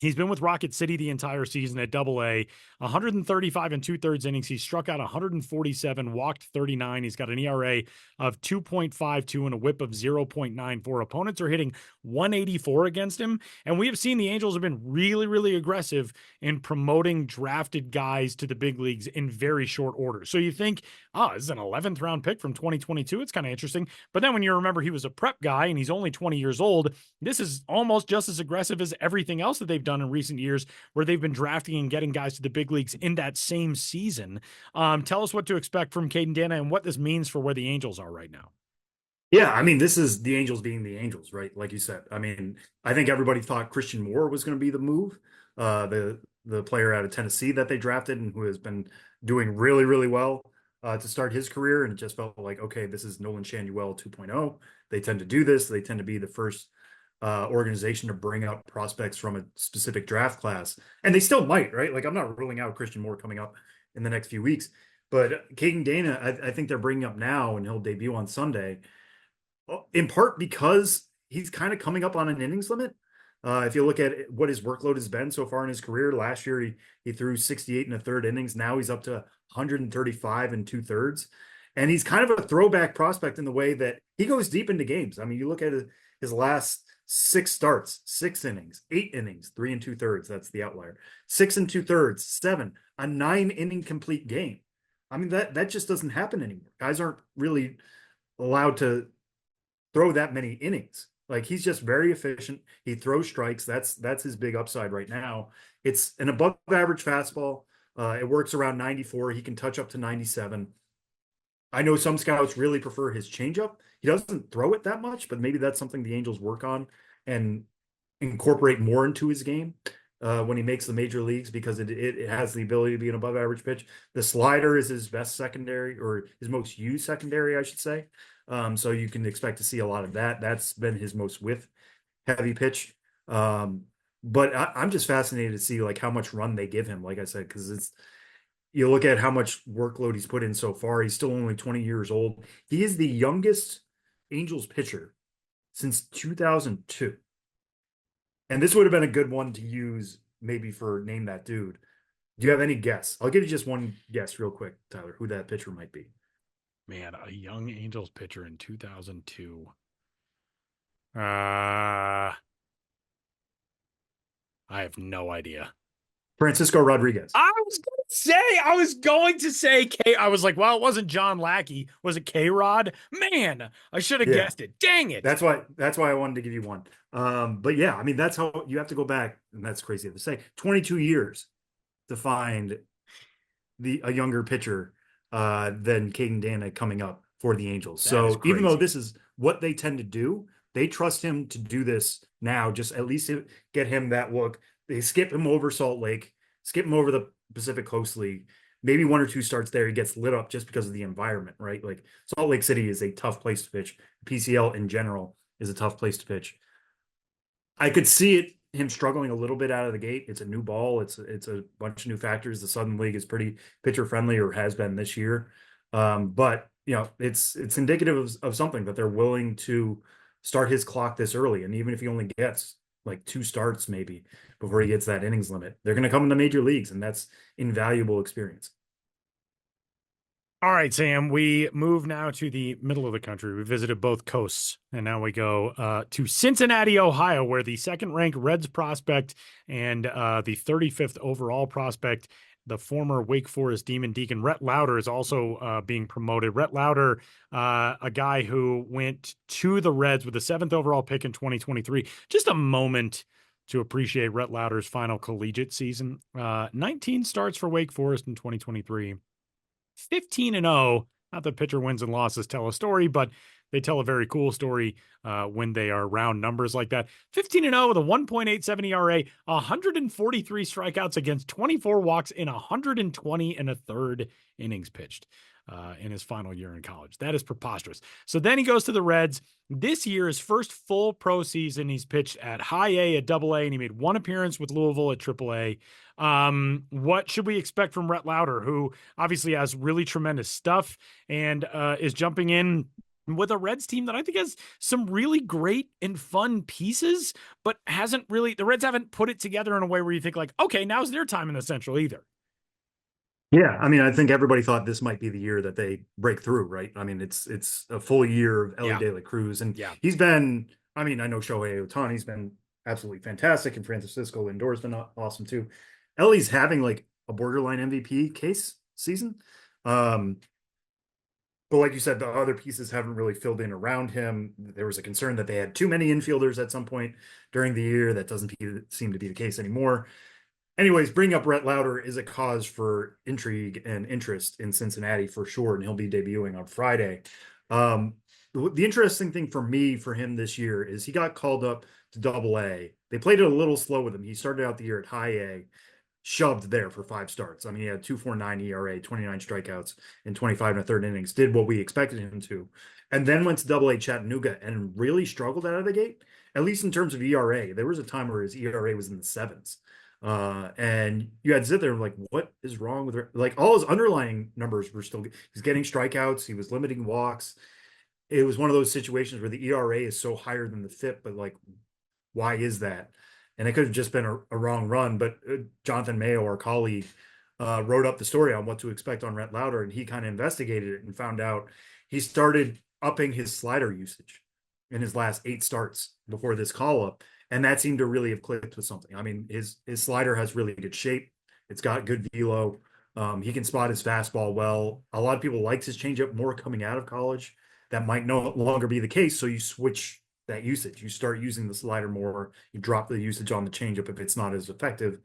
he's been with Rocket City the entire season at Double-A, 135 and 2/3 innings. He struck out 147, walked 39. He's got an ERA of 2.52 and a whip of 0.94. Opponents are hitting 184 against him. And we have seen the Angels have been really, really aggressive in promoting drafted guys to the big leagues in very short order. So you think, this is an 11th round pick from 2022. It's kind of interesting. But then when you remember he was a prep guy and he's only 20 years old, this is almost just as aggressive as everything else that they've done in recent years, where they've been drafting and getting guys to the big leagues in that same season. Tell us what to expect from Caden Dana and what this means for where the Angels are right now. Yeah, I mean, this is the Angels being the Angels, right? Like you said. I mean, I think everybody thought Christian Moore was going to be the move, the player out of Tennessee that they drafted and who has been doing really, really well to start his career. And it just felt like, okay, this is Nolan Shanuel 2.0. They tend to do this. They tend to be the first organization to bring up prospects from a specific draft class, and they still might, right? Like I'm not ruling out Christian Moore coming up in the next few weeks, but Caden Dana, I think they're bringing up now, and he'll debut on Sunday, in part because he's kind of coming up on an innings limit. If you look at what his workload has been so far in his career, last year he threw 68 1/3 innings. Now he's up to 135 2/3, and he's kind of a throwback prospect in the way that he goes deep into games. I mean, you look at his last 6 starts, 6 innings, 8 innings, 3 2/3. That's the outlier. 6 2/3, 7, a 9-inning complete game. I mean, that just doesn't happen anymore. Guys aren't really allowed to throw that many innings. Like he's just very efficient. He throws strikes. That's his big upside right now. It's an above average fastball. It works around 94. He can touch up to 97. I know some scouts really prefer his changeup. He doesn't throw it that much, but maybe that's something the Angels work on and incorporate more into his game when he makes the major leagues, because it has the ability to be an above average pitch. The slider is his best secondary, or his most used secondary, I should say. So you can expect to see a lot of that. That's been his most width heavy pitch. But I'm just fascinated to see like how much run they give him, like I said, because you look at how much workload he's put in so far. He's still only 20 years old. He is the youngest Angels pitcher since 2002. And this would have been a good one to use maybe for Name That Dude. Do you have any guess? I'll give you just one guess real quick, Tyler, who that pitcher might be. Man, a young Angels pitcher in 2002. I have no idea. Francisco Rodriguez. I was going to say K. I was like, well, it wasn't John Lackey. Was it K-Rod? Man, I should have guessed it. Dang it. That's why I wanted to give you one. But yeah, I mean, that's how you have to go back, and that's crazy to say, 22 years to find a younger pitcher than Caden Dana coming up for the Angels. So even though this is what they tend to do, they trust him to do this now, just at least get him that look. They skip him over Salt Lake, skip him over the Pacific Coast League, maybe one or two starts there. He gets lit up just because of the environment, right? Like Salt Lake City is a tough place to pitch. PCL in general is a tough place to pitch. I could see him struggling a little bit out of the gate. It's a new ball. It's a bunch of new factors. The Southern League is pretty pitcher friendly, or has been this year. But you know, it's indicative of something that they're willing to start his clock this early. And even if he only gets like 2 starts maybe before he gets that innings limit, they're going to come in the major leagues, and that's invaluable experience. All right, Sam, we move now to the middle of the country. We visited both coasts, and now we go to Cincinnati, Ohio, where the second-ranked Reds prospect and the 35th overall prospect, the former Wake Forest Demon Deacon, Rhett Lowder, is also being promoted. Rhett Lowder, a guy who went to the Reds with the 7th overall pick in 2023. Just a moment to appreciate Rhett Lowder's final collegiate season. 19 starts for Wake Forest in 2023. 15-0. Not that pitcher wins and losses tell a story, but they tell a very cool story when they are round numbers like that. 15-0 with a 1.87 ERA, 143 strikeouts against 24 walks in 120 and a third innings pitched in his final year in college. That is preposterous. So then he goes to the Reds. This year, his first full pro season, he's pitched at high A, at double A, and he made 1 appearance with Louisville at triple A. What should we expect from Rhett Lowder, who obviously has really tremendous stuff and is jumping in with a Reds team that I think has some really great and fun pieces, but the Reds haven't put it together in a way where you think like, okay, now's their time in the Central either. Yeah, I mean, I think everybody thought this might be the year that they break through, right? I mean, it's a full year of Ellie De La Cruz, and he's been, I mean, I know Shohei Ohtani's been absolutely fantastic, and Francisco Lindor's been awesome too. Ellie's having like a borderline MVP case season. But like you said, the other pieces haven't really filled in around him. There was a concern that they had too many infielders at some point during the year. That doesn't seem to be the case anymore. Anyways, bringing up Rhett Lowder is a cause for intrigue and interest in Cincinnati for sure, and he'll be debuting on Friday. The interesting thing for him this year is he got called up to double A. They played it a little slow with him. He started out the year at high A, shoved there for 5 starts. I mean, he had 2.49 ERA, 29 strikeouts in 25 and a third innings, did what we expected him to, and then went to double A Chattanooga and really struggled out of the gate, at least in terms of ERA. There was a time where his ERA was in the 7s. And you had to sit there and like, what is wrong with like all his underlying numbers were still, he's getting strikeouts, he was limiting walks. It was one of those situations where the ERA is so higher than the FIP, but like, why is that? And it could have just been a wrong run, but Jonathan Mayo, our colleague, wrote up the story on what to expect on Rhett Lowder, and he kind of investigated it and found out he started upping his slider usage in his last 8 starts before this call up. And that seemed to really have clicked with something. I mean, his slider has really good shape. It's got good velo. He can spot his fastball well. A lot of people liked his changeup more coming out of college. That might no longer be the case. So you switch that usage. You start using the slider more. You drop the usage on the changeup if it's not as effective.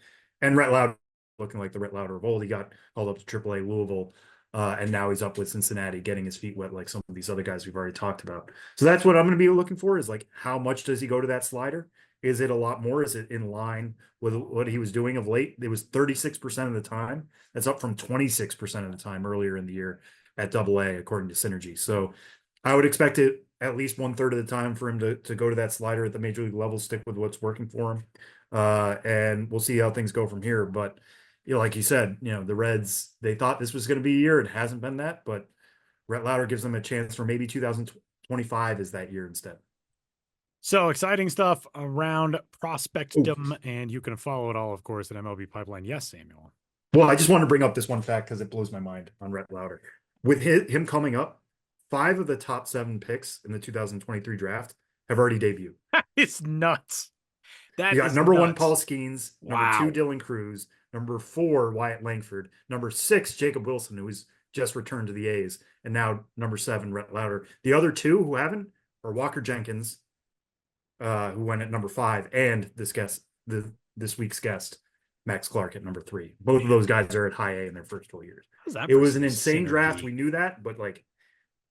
And Rhett Lowder looking like the Rhett Lowder of old. He got called up to AAA Louisville, and now he's up with Cincinnati, getting his feet wet like some of these other guys we've already talked about. So that's what I'm going to be looking for, is like, how much does he go to that slider? Is it a lot more? Is it in line with what he was doing of late? It was 36% of the time. That's up from 26% of the time earlier in the year at AA, according to Synergy. So I would expect it at least 1/3 of the time for him to go to that slider at the major league level, stick with what's working for him. And we'll see how things go from here. But, like you said, the Reds, they thought this was going to be a year. It hasn't been that, but Rhett Lowder gives them a chance for maybe 2025 is that year instead. So exciting stuff around prospectdom, and you can follow it all, of course, at MLB Pipeline. Yes, Samuel. Well, I just want to bring up this one fact because it blows my mind on Rhett Lowder. With him coming up, 5 of the top 7 picks in the 2023 draft have already debuted. It's nuts. You got number 1, Paul Skeens, Wow. number 2, Dylan Cruz, number 4, Wyatt Langford, number 6, Jacob Wilson, who's just returned to the A's, and now number 7, Rhett Lowder. The other 2 who haven't are Walker Jenkins, who went at number 5, and this week's guest, Max Clark, at number 3. Both of those guys are at high A in their first 4 years. It was an insane draft. We knew that, but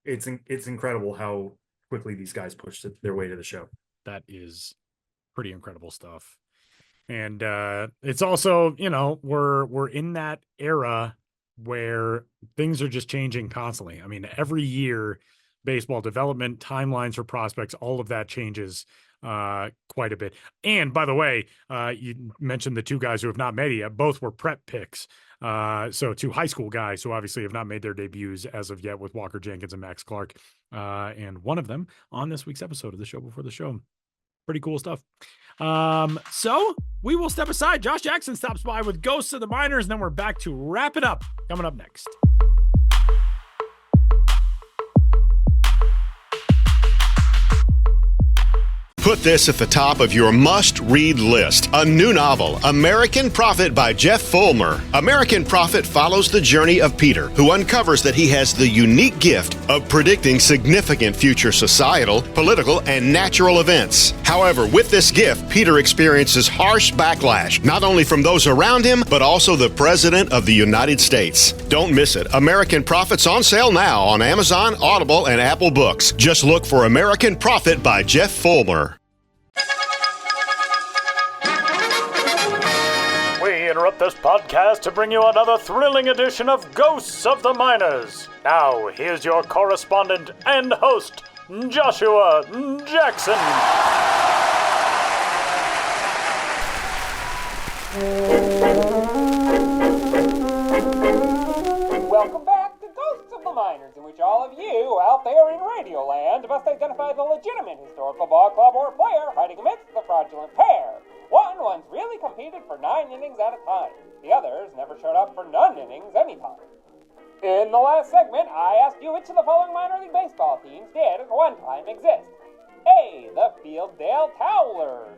it's incredible how quickly these guys pushed their way to the show. That is pretty incredible stuff. And it's also, we're in that era where things are just changing constantly. I mean, every year, baseball development, timelines for prospects, all of that changes quite a bit. And by the way, you mentioned the 2 guys who have not made it yet. Both were prep picks. So 2 high school guys who obviously have not made their debuts as of yet, with Walker Jenkins and Max Clark. And one of them on this week's episode of the Show Before the Show. Pretty cool stuff. So we will step aside. Josh Jackson stops by with Ghosts of the Minors, and then we're back to wrap it up. Coming up next. Put this at the top of your must-read list. A new novel, American Prophet by Jeff Fulmer. American Prophet follows the journey of Peter, who uncovers that he has the unique gift of predicting significant future societal, political, and natural events. However, with this gift, Peter experiences harsh backlash, not only from those around him, but also the President of the United States. Don't miss it. American Prophet's on sale now on Amazon, Audible, and Apple Books. Just look for American Prophet by Jeff Fulmer. Interrupt this podcast to bring you another thrilling edition of Ghosts of the Minors. Now, here's your correspondent and host, Joshua Jackson. Welcome back to Ghosts of the Minors, in which all of you out there in Radioland must identify the legitimate historical ball club or player hiding amidst the fraudulent pair. One once really competed for 9 innings at a time. The others never showed up for none innings anytime. In the last segment, I asked you which of the following minor league baseball teams did at one time exist. A. The Fielddale Towlers.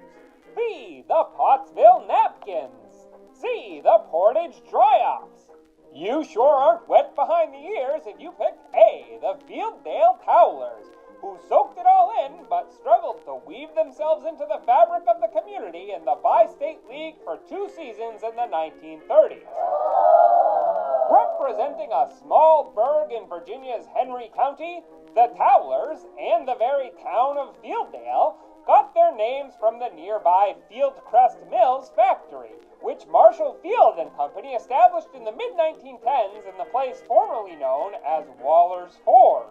B. The Pottsville Napkins. C. The Portage Dryoffs. You sure aren't wet behind the ears if you picked A. The Fielddale Towlers, who soaked it all in, but struggled to weave themselves into the fabric of the community in the Bi-State League for 2 seasons in the 1930s. Representing a small burg in Virginia's Henry County, the Towlers and the very town of Fielddale got their names from the nearby Fieldcrest Mills factory, which Marshall Field and Company established in the mid-1910s in the place formerly known as Waller's Ford.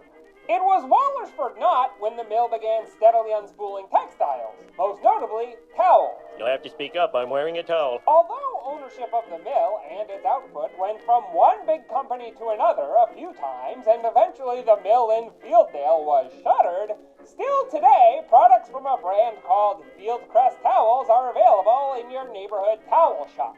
It was Wallersford Knot when the mill began steadily unspooling textiles, most notably towels. You'll have to speak up. I'm wearing a towel. Although ownership of the mill and its output went from one big company to another a few times, and eventually the mill in Fielddale was shuttered, still today, products from a brand called Fieldcrest Towels are available in your neighborhood towel shop.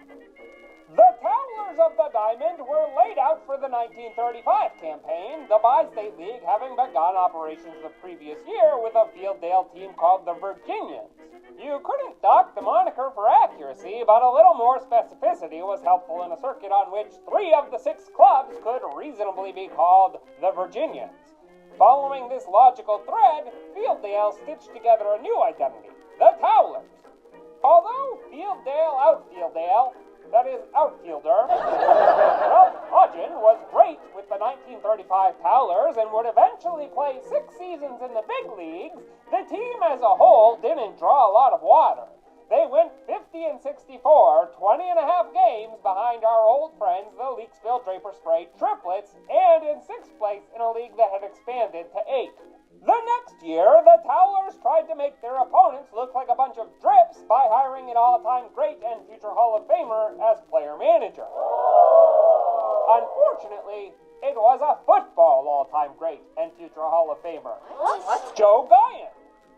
The Towlers of the Diamond were laid out for the 1935 campaign, the Bi-State League having begun operations the previous year with a Fielddale team called the Virginians. You couldn't dock the moniker for accuracy, but a little more specificity was helpful in a circuit on which 3 of the 6 clubs could reasonably be called the Virginians. Following this logical thread, Fielddale stitched together a new identity, the Towlers. Although Fielddale out Fielddale, that is, outfielder. Ralph Hodgen was great with the 1935 Towlers and would eventually play 6 seasons in the big leagues. The team as a whole didn't draw a lot of water. They went 50-64, 20 and a half games behind our old friends, the Leaksville Draper Spray Triplets, and in 6th place in a league that had expanded to 8. The next year, the Towlers tried to make their opponents look like a bunch of drips by hiring an all-time great and future Hall of Famer as player manager. Unfortunately, it was a football all-time great and future Hall of Famer, Joe Guyan.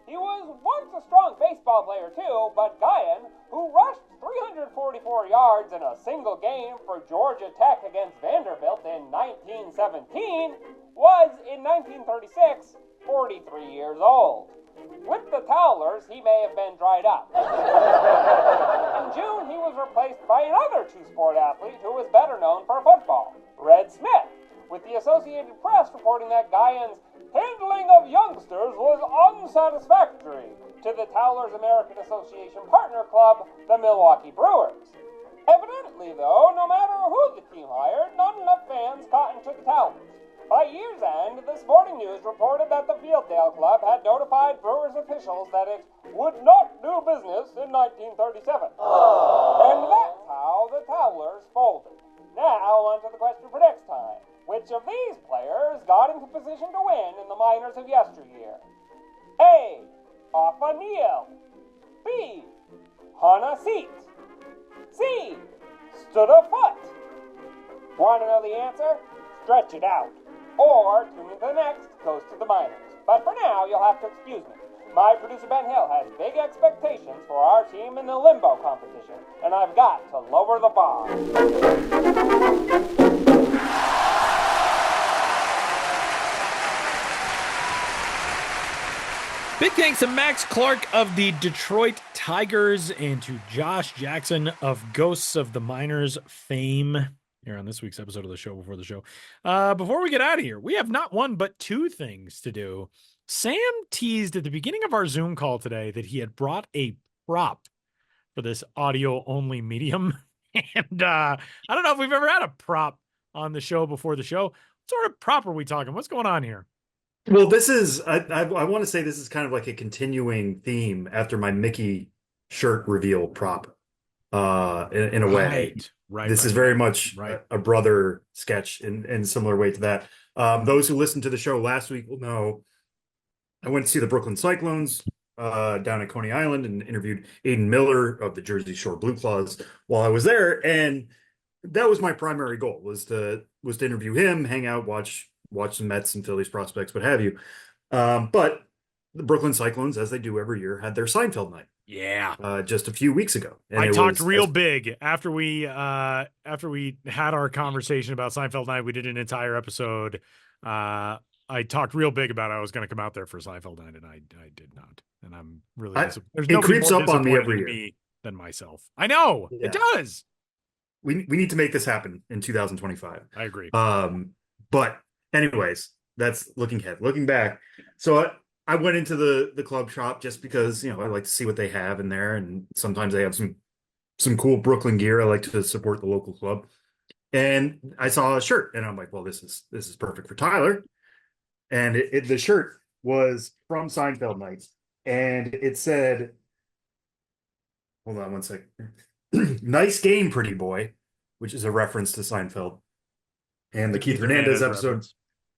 He was once a strong baseball player too, but Guyan, who rushed 344 yards in a single game for Georgia Tech against Vanderbilt in 1917, was in 1936 43 years old. With the Towlers, he may have been dried up. In June, he was replaced by another two-sport athlete who was better known for football, Red Smith, with the Associated Press reporting that Guyan's handling of youngsters was unsatisfactory to the Towlers American Association partner club, the Milwaukee Brewers. Evidently, though, no matter who the team hired, not enough fans cottoned to the Towlers. By year's end, the Sporting News reported that the Fieldale Club had notified Brewers officials that it would not do business in 1937. And that's how the Towlers folded. Now, on to the question for next time. Which of these players got into position to win in the minors of yesteryear? A. Offa Neal. B. Hannah Seat. C. Stood a foot. Want to know the answer? Stretch it out. Or tune into the next Goes to the Minors. But for now, you'll have to excuse me. My producer Ben Hill has big expectations for our team in the limbo competition, and I've got to lower the bar. Big thanks to Max Clark of the Detroit Tigers and to Josh Jackson of Ghosts of the Miners fame here on this week's episode of the show before the show. Before we get out of here, we have not one but two things to do. Sam teased at the beginning of our Zoom call today that he had brought a prop for this audio-only medium. And I don't know if we've ever had a prop on the show before the show. What sort of prop are we talking? What's going on here? Well, this is, I want to say this is kind of like a continuing theme after my Mickey shirt reveal prop, in a way. Right. This is very much a brother sketch in similar way to that. Those who listened to the show last week will know I went to see the Brooklyn Cyclones down at Coney Island and interviewed Aiden Miller of the Jersey Shore Blue Claws while I was there. And that was my primary goal, was to interview him, hang out, watch some Mets and Phillies prospects, what have you. But the Brooklyn Cyclones, as they do every year, had their Seinfeld night. Yeah. Just a few weeks ago. And I talked real big after we had our conversation about Seinfeld night. We did an entire episode. I talked real big about I was going to come out there for Seinfeld night, and I did not. And I'm really disappointed. It creeps up on me every year than myself. I know it does. We need to make this happen in 2025. I agree. But anyways, that's looking ahead. Looking back, so I went into the club shop just because, I like to see what they have in there, and sometimes they have some cool Brooklyn gear. I like to support the local club, and I saw a shirt, and I'm like, well, this is perfect for Tyler. And the shirt was from Seinfeld nights, and it said, hold on one second, "Nice game, pretty boy," which is a reference to Seinfeld and the Keith Hernandez episode. Reference.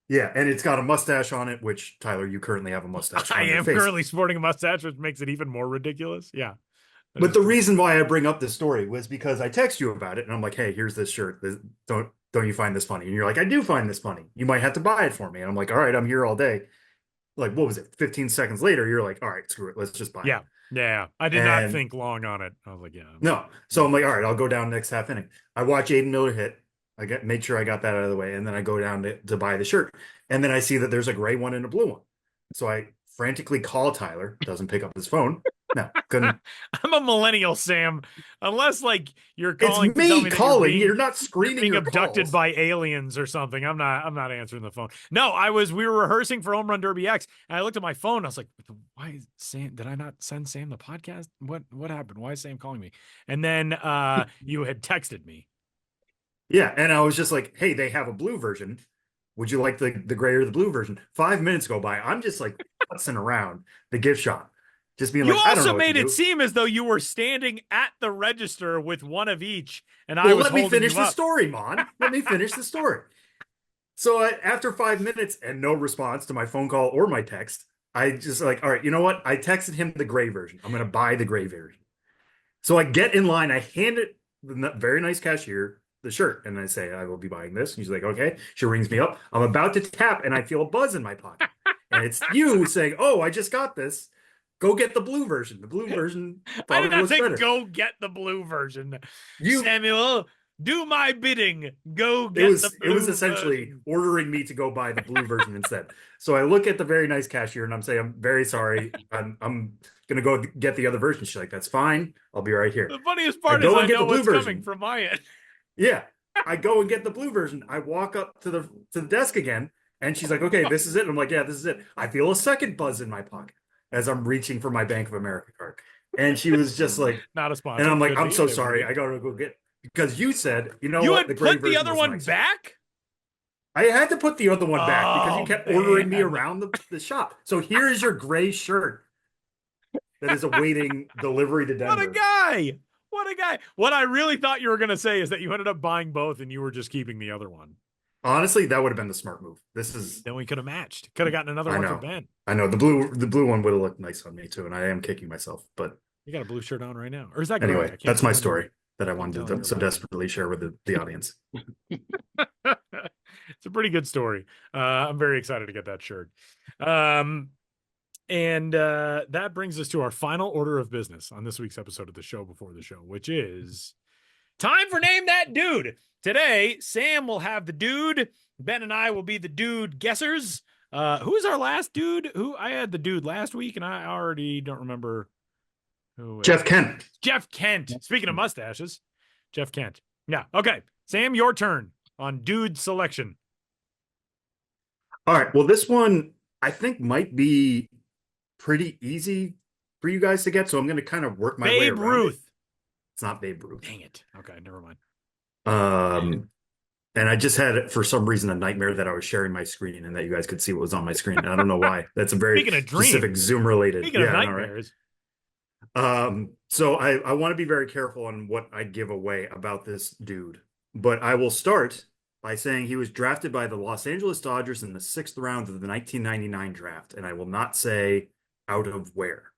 Yeah, and it's got a mustache on it, which, Tyler, you currently have a mustache on your face. I am currently sporting a mustache, which makes it even more ridiculous. Yeah. But the reason why I bring up this story was because I text you about it, and I'm like, hey, here's this shirt. Don't you find this funny? And you're like, I do find this funny. You might have to buy it for me. And I'm like, all right, I'm here all day. Like, what was it? 15 seconds later, you're like, all right, screw it. Let's just buy it. Yeah. I did not think long on it. I was like, No. So I'm like, all right, I'll go down next half inning. I watch Aiden Miller hit. Make sure I got that out of the way. And then I go down to buy the shirt. And then I see that there's a gray one and a blue one. So I frantically call Tyler, doesn't pick up his phone. No, couldn't. I'm a millennial, Sam. Unless like you're calling It's to tell me me that calling. you're You're not being, screening being your abducted calls. by aliens or something. I'm not answering the phone. No, we were rehearsing for Home Run Derby X, and I looked at my phone. I was like, why is Sam, did I not send Sam the podcast? What happened? Why is Sam calling me? And then you had texted me. Yeah, and I was just like, hey, they have a blue version. Would you like the gray or the blue version? 5 minutes go by. I'm just like futzing around the gift shop. Just being You like, I don't know also what to made it do. seem as though you were standing at the register with one of each, and I Well, was let me holding finish you the up. story, Mon. Let me finish the story. So after 5 minutes and no response to my phone call or my text, I just like, all right, you know what? I texted him the gray version. I'm going to buy the gray version. So I get in line. I hand it the very nice cashier the shirt, and I say, I will be buying this. And she's like, okay. She rings me up. I'm about to tap, and I feel a buzz in my pocket. And it's you saying, oh, I just got this. Go get the blue version. The blue version I did probably not looks say better. go get the blue version. You- Samuel, do my bidding. Go get the blue It was essentially version. ordering me to go buy the blue version instead. So I look at the very nice cashier and I'm saying, I'm very sorry. I'm gonna go get the other version. She's like, that's fine. I'll be right here. The funniest part go is and I get know the blue what's version. coming from my end. Yeah. I go and get the blue version. I walk up to the desk again, and she's like, okay, this is it. I'm like, yeah, this is it. I feel a second buzz in my pocket as I'm reaching for my Bank of America card. And she was just like, Not a sponsor. and I'm like, Could I'm be, so they would sorry. be. I gotta go get, because you said, you know You what? had gray put the version other was one nicer. back? I had to put the other one back because you Oh, kept ordering me man. around the shop. So here is your gray shirt that is awaiting delivery to Denver. What a guy. What a guy. What I really thought you were going to say is that you ended up buying both and you were just keeping the other one. Honestly, that would have been the smart move. Then we could have matched. Could have gotten another one for Ben. I know the blue one would have looked nice on me too, and I am kicking myself. But You got a blue shirt on right now. Or is that gray? anyway, that's my remember. story that I wanted tell to you're so lying. desperately share with the audience. It's a pretty good story. I'm very excited to get that shirt. And that brings us to our final order of business on this week's episode of the show before the show, which is time for Name That Dude. Today, Sam will have the dude. Ben and I will be the dude guessers. Who's our last dude? I had the dude last week, and I already don't remember who. Jeff Kent. Jeff Kent. Speaking of mustaches, Jeff Kent. Yeah. Okay. Sam, your turn on dude selection. All right. Well, this one I think might be pretty easy for you guys to get, so I'm going to kind of work my way Babe around Ruth. it. It's not Babe Ruth. Dang it. Okay, never mind. And I just had, for some reason, a nightmare that I was sharing my screen and that you guys could see what was on my screen. And I don't know why. That's a very Speaking of dreams, specific Zoom related. Speaking of I know, right? nightmares. So I want to be very careful on what I give away about this dude, but I will start by saying he was drafted by the Los Angeles Dodgers in the 6th round of the 1999 draft, and I will not say out of where,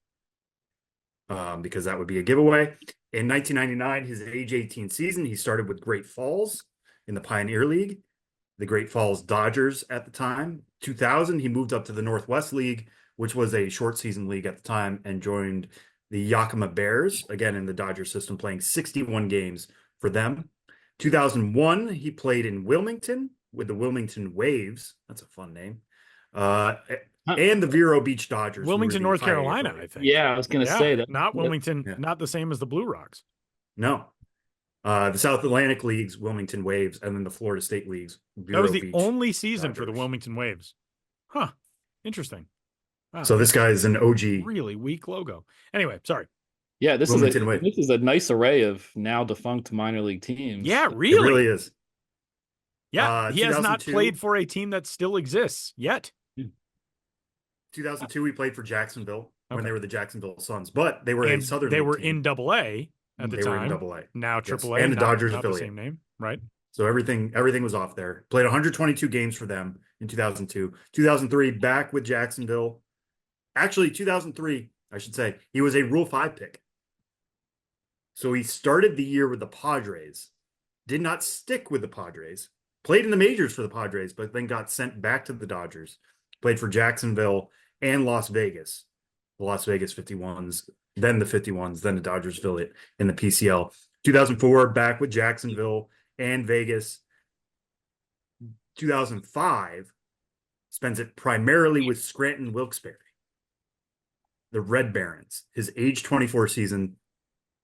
because that would be a giveaway. In 1999, his age 18 season, he started with Great Falls in the Pioneer League, the Great Falls Dodgers at the time. 2000, he moved up to the Northwest League, which was a short season league at the time, and joined the Yakima Bears, again in the Dodger system, playing 61 games for them. 2001, he played in Wilmington with the Wilmington Waves. That's a fun name. And the Vero Beach Dodgers. Wilmington, North Carolina, I think. Yeah, I was going to say that. Not Wilmington, Yeah. not the same as the Blue Rocks. No. The South Atlantic Leagues, Wilmington Waves, and then the Florida State Leagues. Vero That was the Beach only season for the Dodgers. Wilmington Waves. Huh. Interesting. Wow. So this guy is an OG. Really weak logo. Anyway, sorry. Yeah, this Wilmington Waves. is a nice array of now defunct minor league teams. Yeah, It really. really is. Yeah, he has not 2002. played for a team that still exists yet. 2002, he played for Jacksonville when Okay. they were the Jacksonville Suns, but they were And a Southern they League were team. in AA at the They were time. in Double-A. Now Yes. AAA. And the not- Dodgers not the affiliate. same name, right? So everything was off there. Played 122 games for them in 2002. 2003, back with Jacksonville. Actually, 2003, I should say, he was a Rule 5 pick. So he started the year with the Padres, did not stick with the Padres, played in the majors for the Padres, but then got sent back to the Dodgers. Played for Jacksonville and Las Vegas. The Las Vegas 51s, then the 51s, then the Dodgers affiliate in the PCL. 2004, back with Jacksonville and Vegas. 2005, spends it primarily with Scranton Wilkes-Barre. the Red Barons. His age 24 season,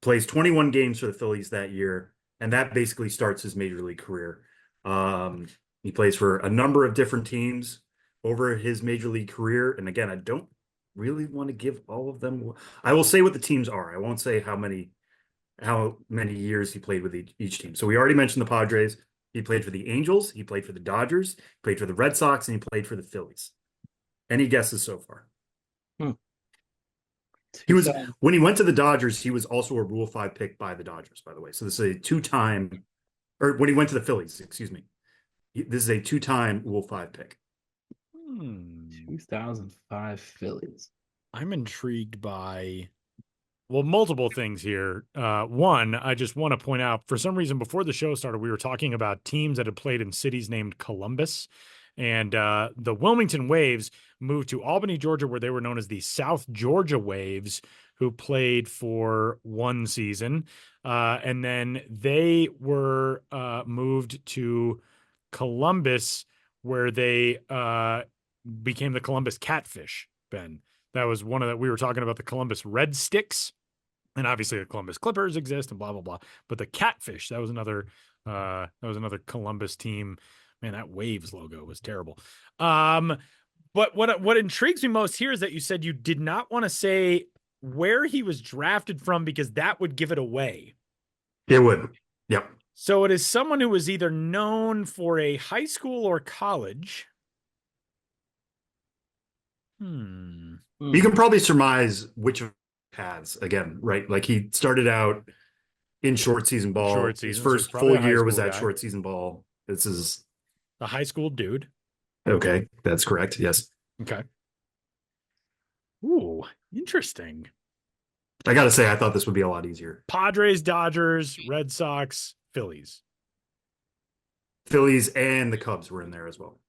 plays 21 games for the Phillies that year, and that basically starts his major league career. He plays for a number of different teams over his major league career. And again, I don't really want to give all of them. I will say what the teams are. I won't say how many years he played with each team. So we already mentioned the Padres. He played for the Angels. He played for the Dodgers. He played for the Red Sox, and he played for the Phillies. Any guesses so far? He was, when he went to the Dodgers, he was also a Rule 5 pick by the Dodgers, by the way. So this is a two-time, or when he went to the Phillies, excuse me. This is a two-time Rule 5 pick. 2005 Phillies. I'm intrigued by, well, multiple things here. One, I just want to point out, for some reason, before the show started, we were talking about teams that had played in cities named Columbus. And the Wilmington Waves moved to Albany, Georgia, where they were known as the South Georgia Waves, who played for one season. And then they were moved to Columbus, where they became the Columbus Catfish, Ben. That was one of the, we were talking about the Columbus Red Sticks, and obviously the Columbus Clippers exist and blah, blah, blah. But the Catfish, that was another Columbus team. Man, that Waves logo was terrible. But what intrigues me most here is that you said you did not want to say where he was drafted from because that would give it away. It would. Yep. So it is someone who was either known for a high school or college. You can probably surmise which paths again, right? Like he started out in short season ball. His first full year was that short season ball. This is a high school dude. Okay, that's correct. Yes. Okay. Ooh, interesting. I got to say, I thought this would be a lot easier. Padres, Dodgers, Red Sox, Phillies. Phillies and the Cubs were in there as well.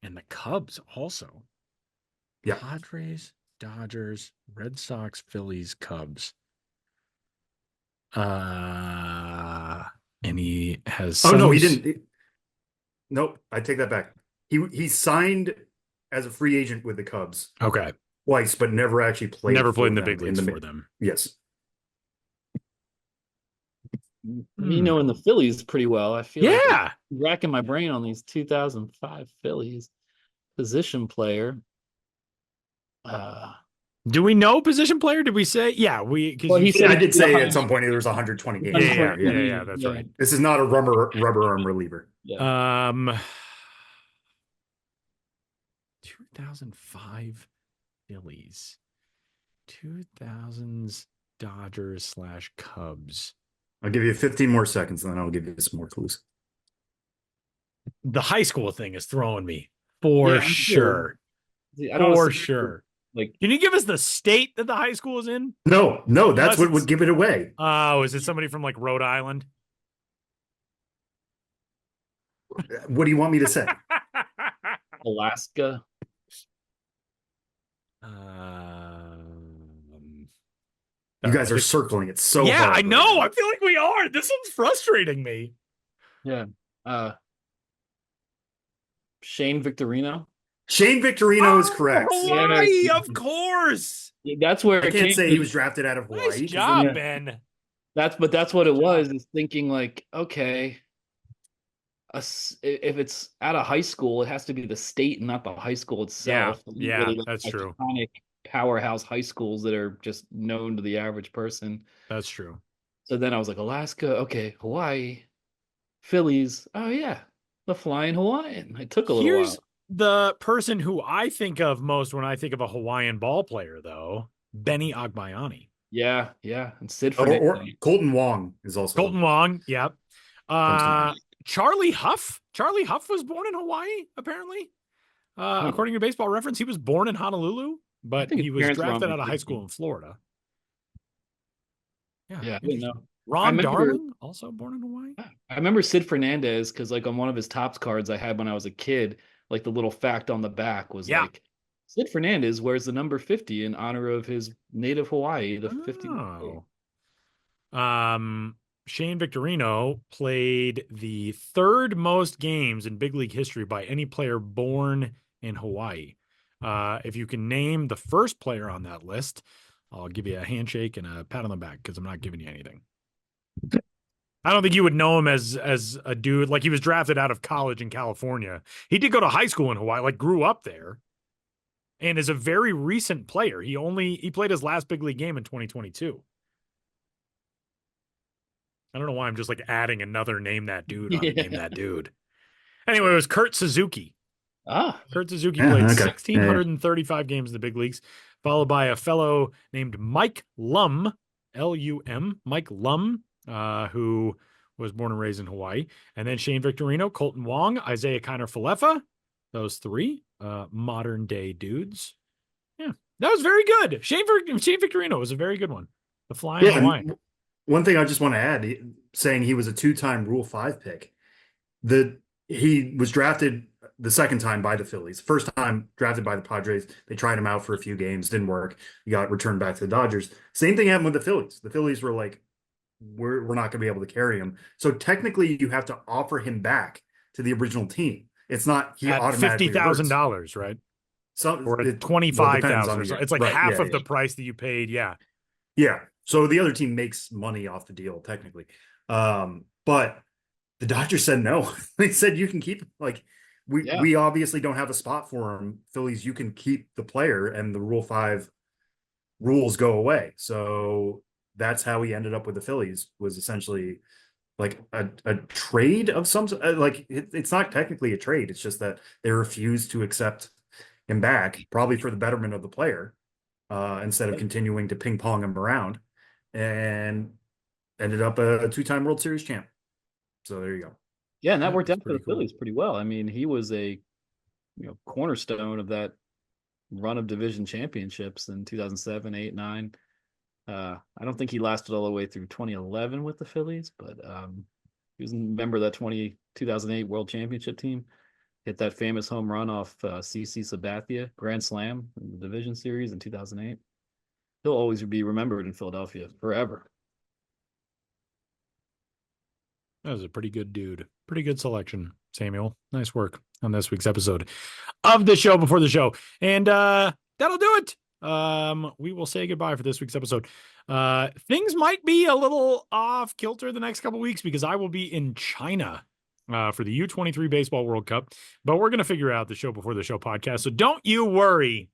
And the Cubs also. Yeah. Padres, Dodgers, Red Sox, Phillies, Cubs. And he has. Oh, no, he didn't. Nope, I take that back. He signed as a free agent with the Cubs. Okay. Twice, but never actually played. Never played in the big leagues for them. Yes. Me knowing the Phillies pretty well, I feel like I'm racking my brain on these 2005 Phillies position player. Do we know position player? Did we say? Yeah, we. Well, he said I did say at some point there was 120 games. Yeah, that's right. This is not a rubber arm reliever. Yeah. 2005 Phillies, 2000s Dodgers / Cubs. I'll give you 15 more seconds, and then I'll give you some more clues. The high school thing is throwing me for sure. For sure. Like, can you give us the state that the high school is in? No, that's what would give it away. Oh, is it somebody from like Rhode Island? What do you want me to say? Alaska. You guys are circling it so hard. Yeah, I know. I feel like we are. This one's frustrating me. Yeah. Shane Victorino. Shane Victorino is correct. Hawaii, of course. That's where I can't say he was drafted out of Hawaii. Nice job, Ben. That's what it was. Is thinking like, okay, if it's out of high school, it has to be the state and not the high school itself. Yeah, really, that's true. Iconic powerhouse high schools that are just known to the average person. That's true. So then I was like, Alaska, okay, Hawaii, Phillies. Oh yeah, the Flying Hawaiian. I took a little while. The person who I think of most when I think of a Hawaiian ball player, though, Benny Agbayani. Yeah, and Sid or Colton Wong is also Colton Wong. Yep. Charlie Huff. Charlie Huff was born in Hawaii, apparently. According to Baseball Reference, he was born in Honolulu, but he was drafted out of high school in Florida. Yeah, I didn't know. Ron Darling, also born in Hawaii. I remember Sid Fernandez because, like, on one of his Topps cards I had when I was a kid, like the little fact on the back was like, Sid Fernandez wears the number 50 in honor of his native Hawaii, the 50. Shane Victorino played the third most games in big league history by any player born in Hawaii. If you can name the first player on that list, I'll give you a handshake and a pat on the back because I'm not giving you anything. I don't think you would know him as a dude. Like, he was drafted out of college in California. He did go to high school in Hawaii, like grew up there, and is a very recent player. He played his last big league game in 2022. I don't know why I'm just like adding another name that dude on name that dude. Anyway, it was Kurt Suzuki. Kurt Suzuki played 1,635 games in the big leagues, followed by a fellow named Mike Lum, L-U-M, Mike Lum, who was born and raised in Hawaii. And then Shane Victorino, Colton Wong, Isaiah Kiner-Falefa. Those three modern day dudes. Yeah, that was very good. Shane Victorino was a very good one. The Flying Hawaiian. One thing I just want to add, saying he was a 2-time Rule 5 pick. He was drafted the second time by the Phillies. First time drafted by the Padres. They tried him out for a few games, didn't work. He got returned back to the Dodgers. Same thing happened with the Phillies. The Phillies were like, we're not going to be able to carry him. So technically, you have to offer him back to the original team. It's not he at automatically $50,000, right? Or at $25,000. It's like half of the price that you paid. Yeah. Yeah. So the other team makes money off the deal, technically. But the Dodgers said no. They said you can keep, like, we obviously don't have a spot for him. Phillies, you can keep the player, and the Rule 5 rules go away. So that's how he ended up with the Phillies, was essentially like a trade of some, like, it's not technically a trade. It's just that they refused to accept him back, probably for the betterment of the player, instead of continuing to ping pong him around, and ended up a 2-time World Series champ. So there you go. Yeah, and that worked out for the Phillies pretty well. I mean, he was a cornerstone of that run of division championships in 2007, 8, 9. I don't think he lasted all the way through 2011 with the Phillies, but he was a member of that 2008 World Championship team. Hit that famous home run off CC Sabathia, grand slam in the division series in 2008. He'll always be remembered in Philadelphia forever. That was a pretty good dude. Pretty good selection, Samuel. Nice work on this week's episode of the show before the show. And that'll do it. We will say goodbye for this week's episode. Things might be a little off kilter the next couple weeks because I will be in China for the U23 Baseball World Cup, but we're going to figure out the show before the show podcast. So don't you worry,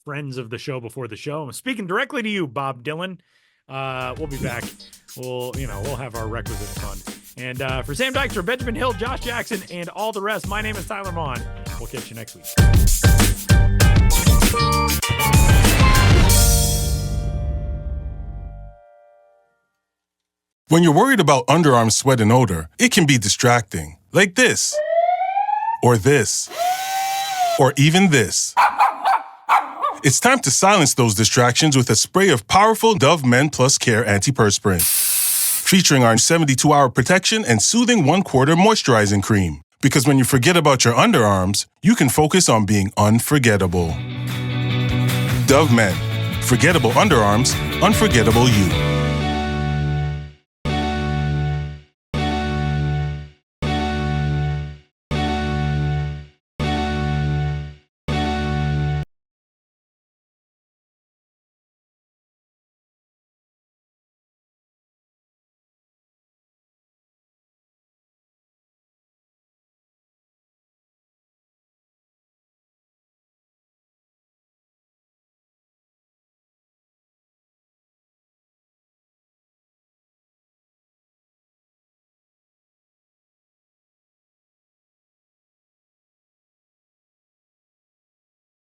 friends of the show before the show. I'm speaking directly to you, Bob Dylan. We'll be back. We'll have our requisite fun. And for Sam Dykstra, Benjamin Hill, Josh Jackson, and all the rest, my name is Tyler Vaughn. We'll catch you next week. When you're worried about underarm sweat and odor, it can be distracting. Like this. Or this. Or even this. It's time to silence those distractions with a spray of powerful Dove Men Plus Care Antiperspirant. Featuring our 72-hour protection and soothing 1/4 moisturizing cream. Because when you forget about your underarms, you can focus on being unforgettable. Dove Men. Forgettable underarms, unforgettable you.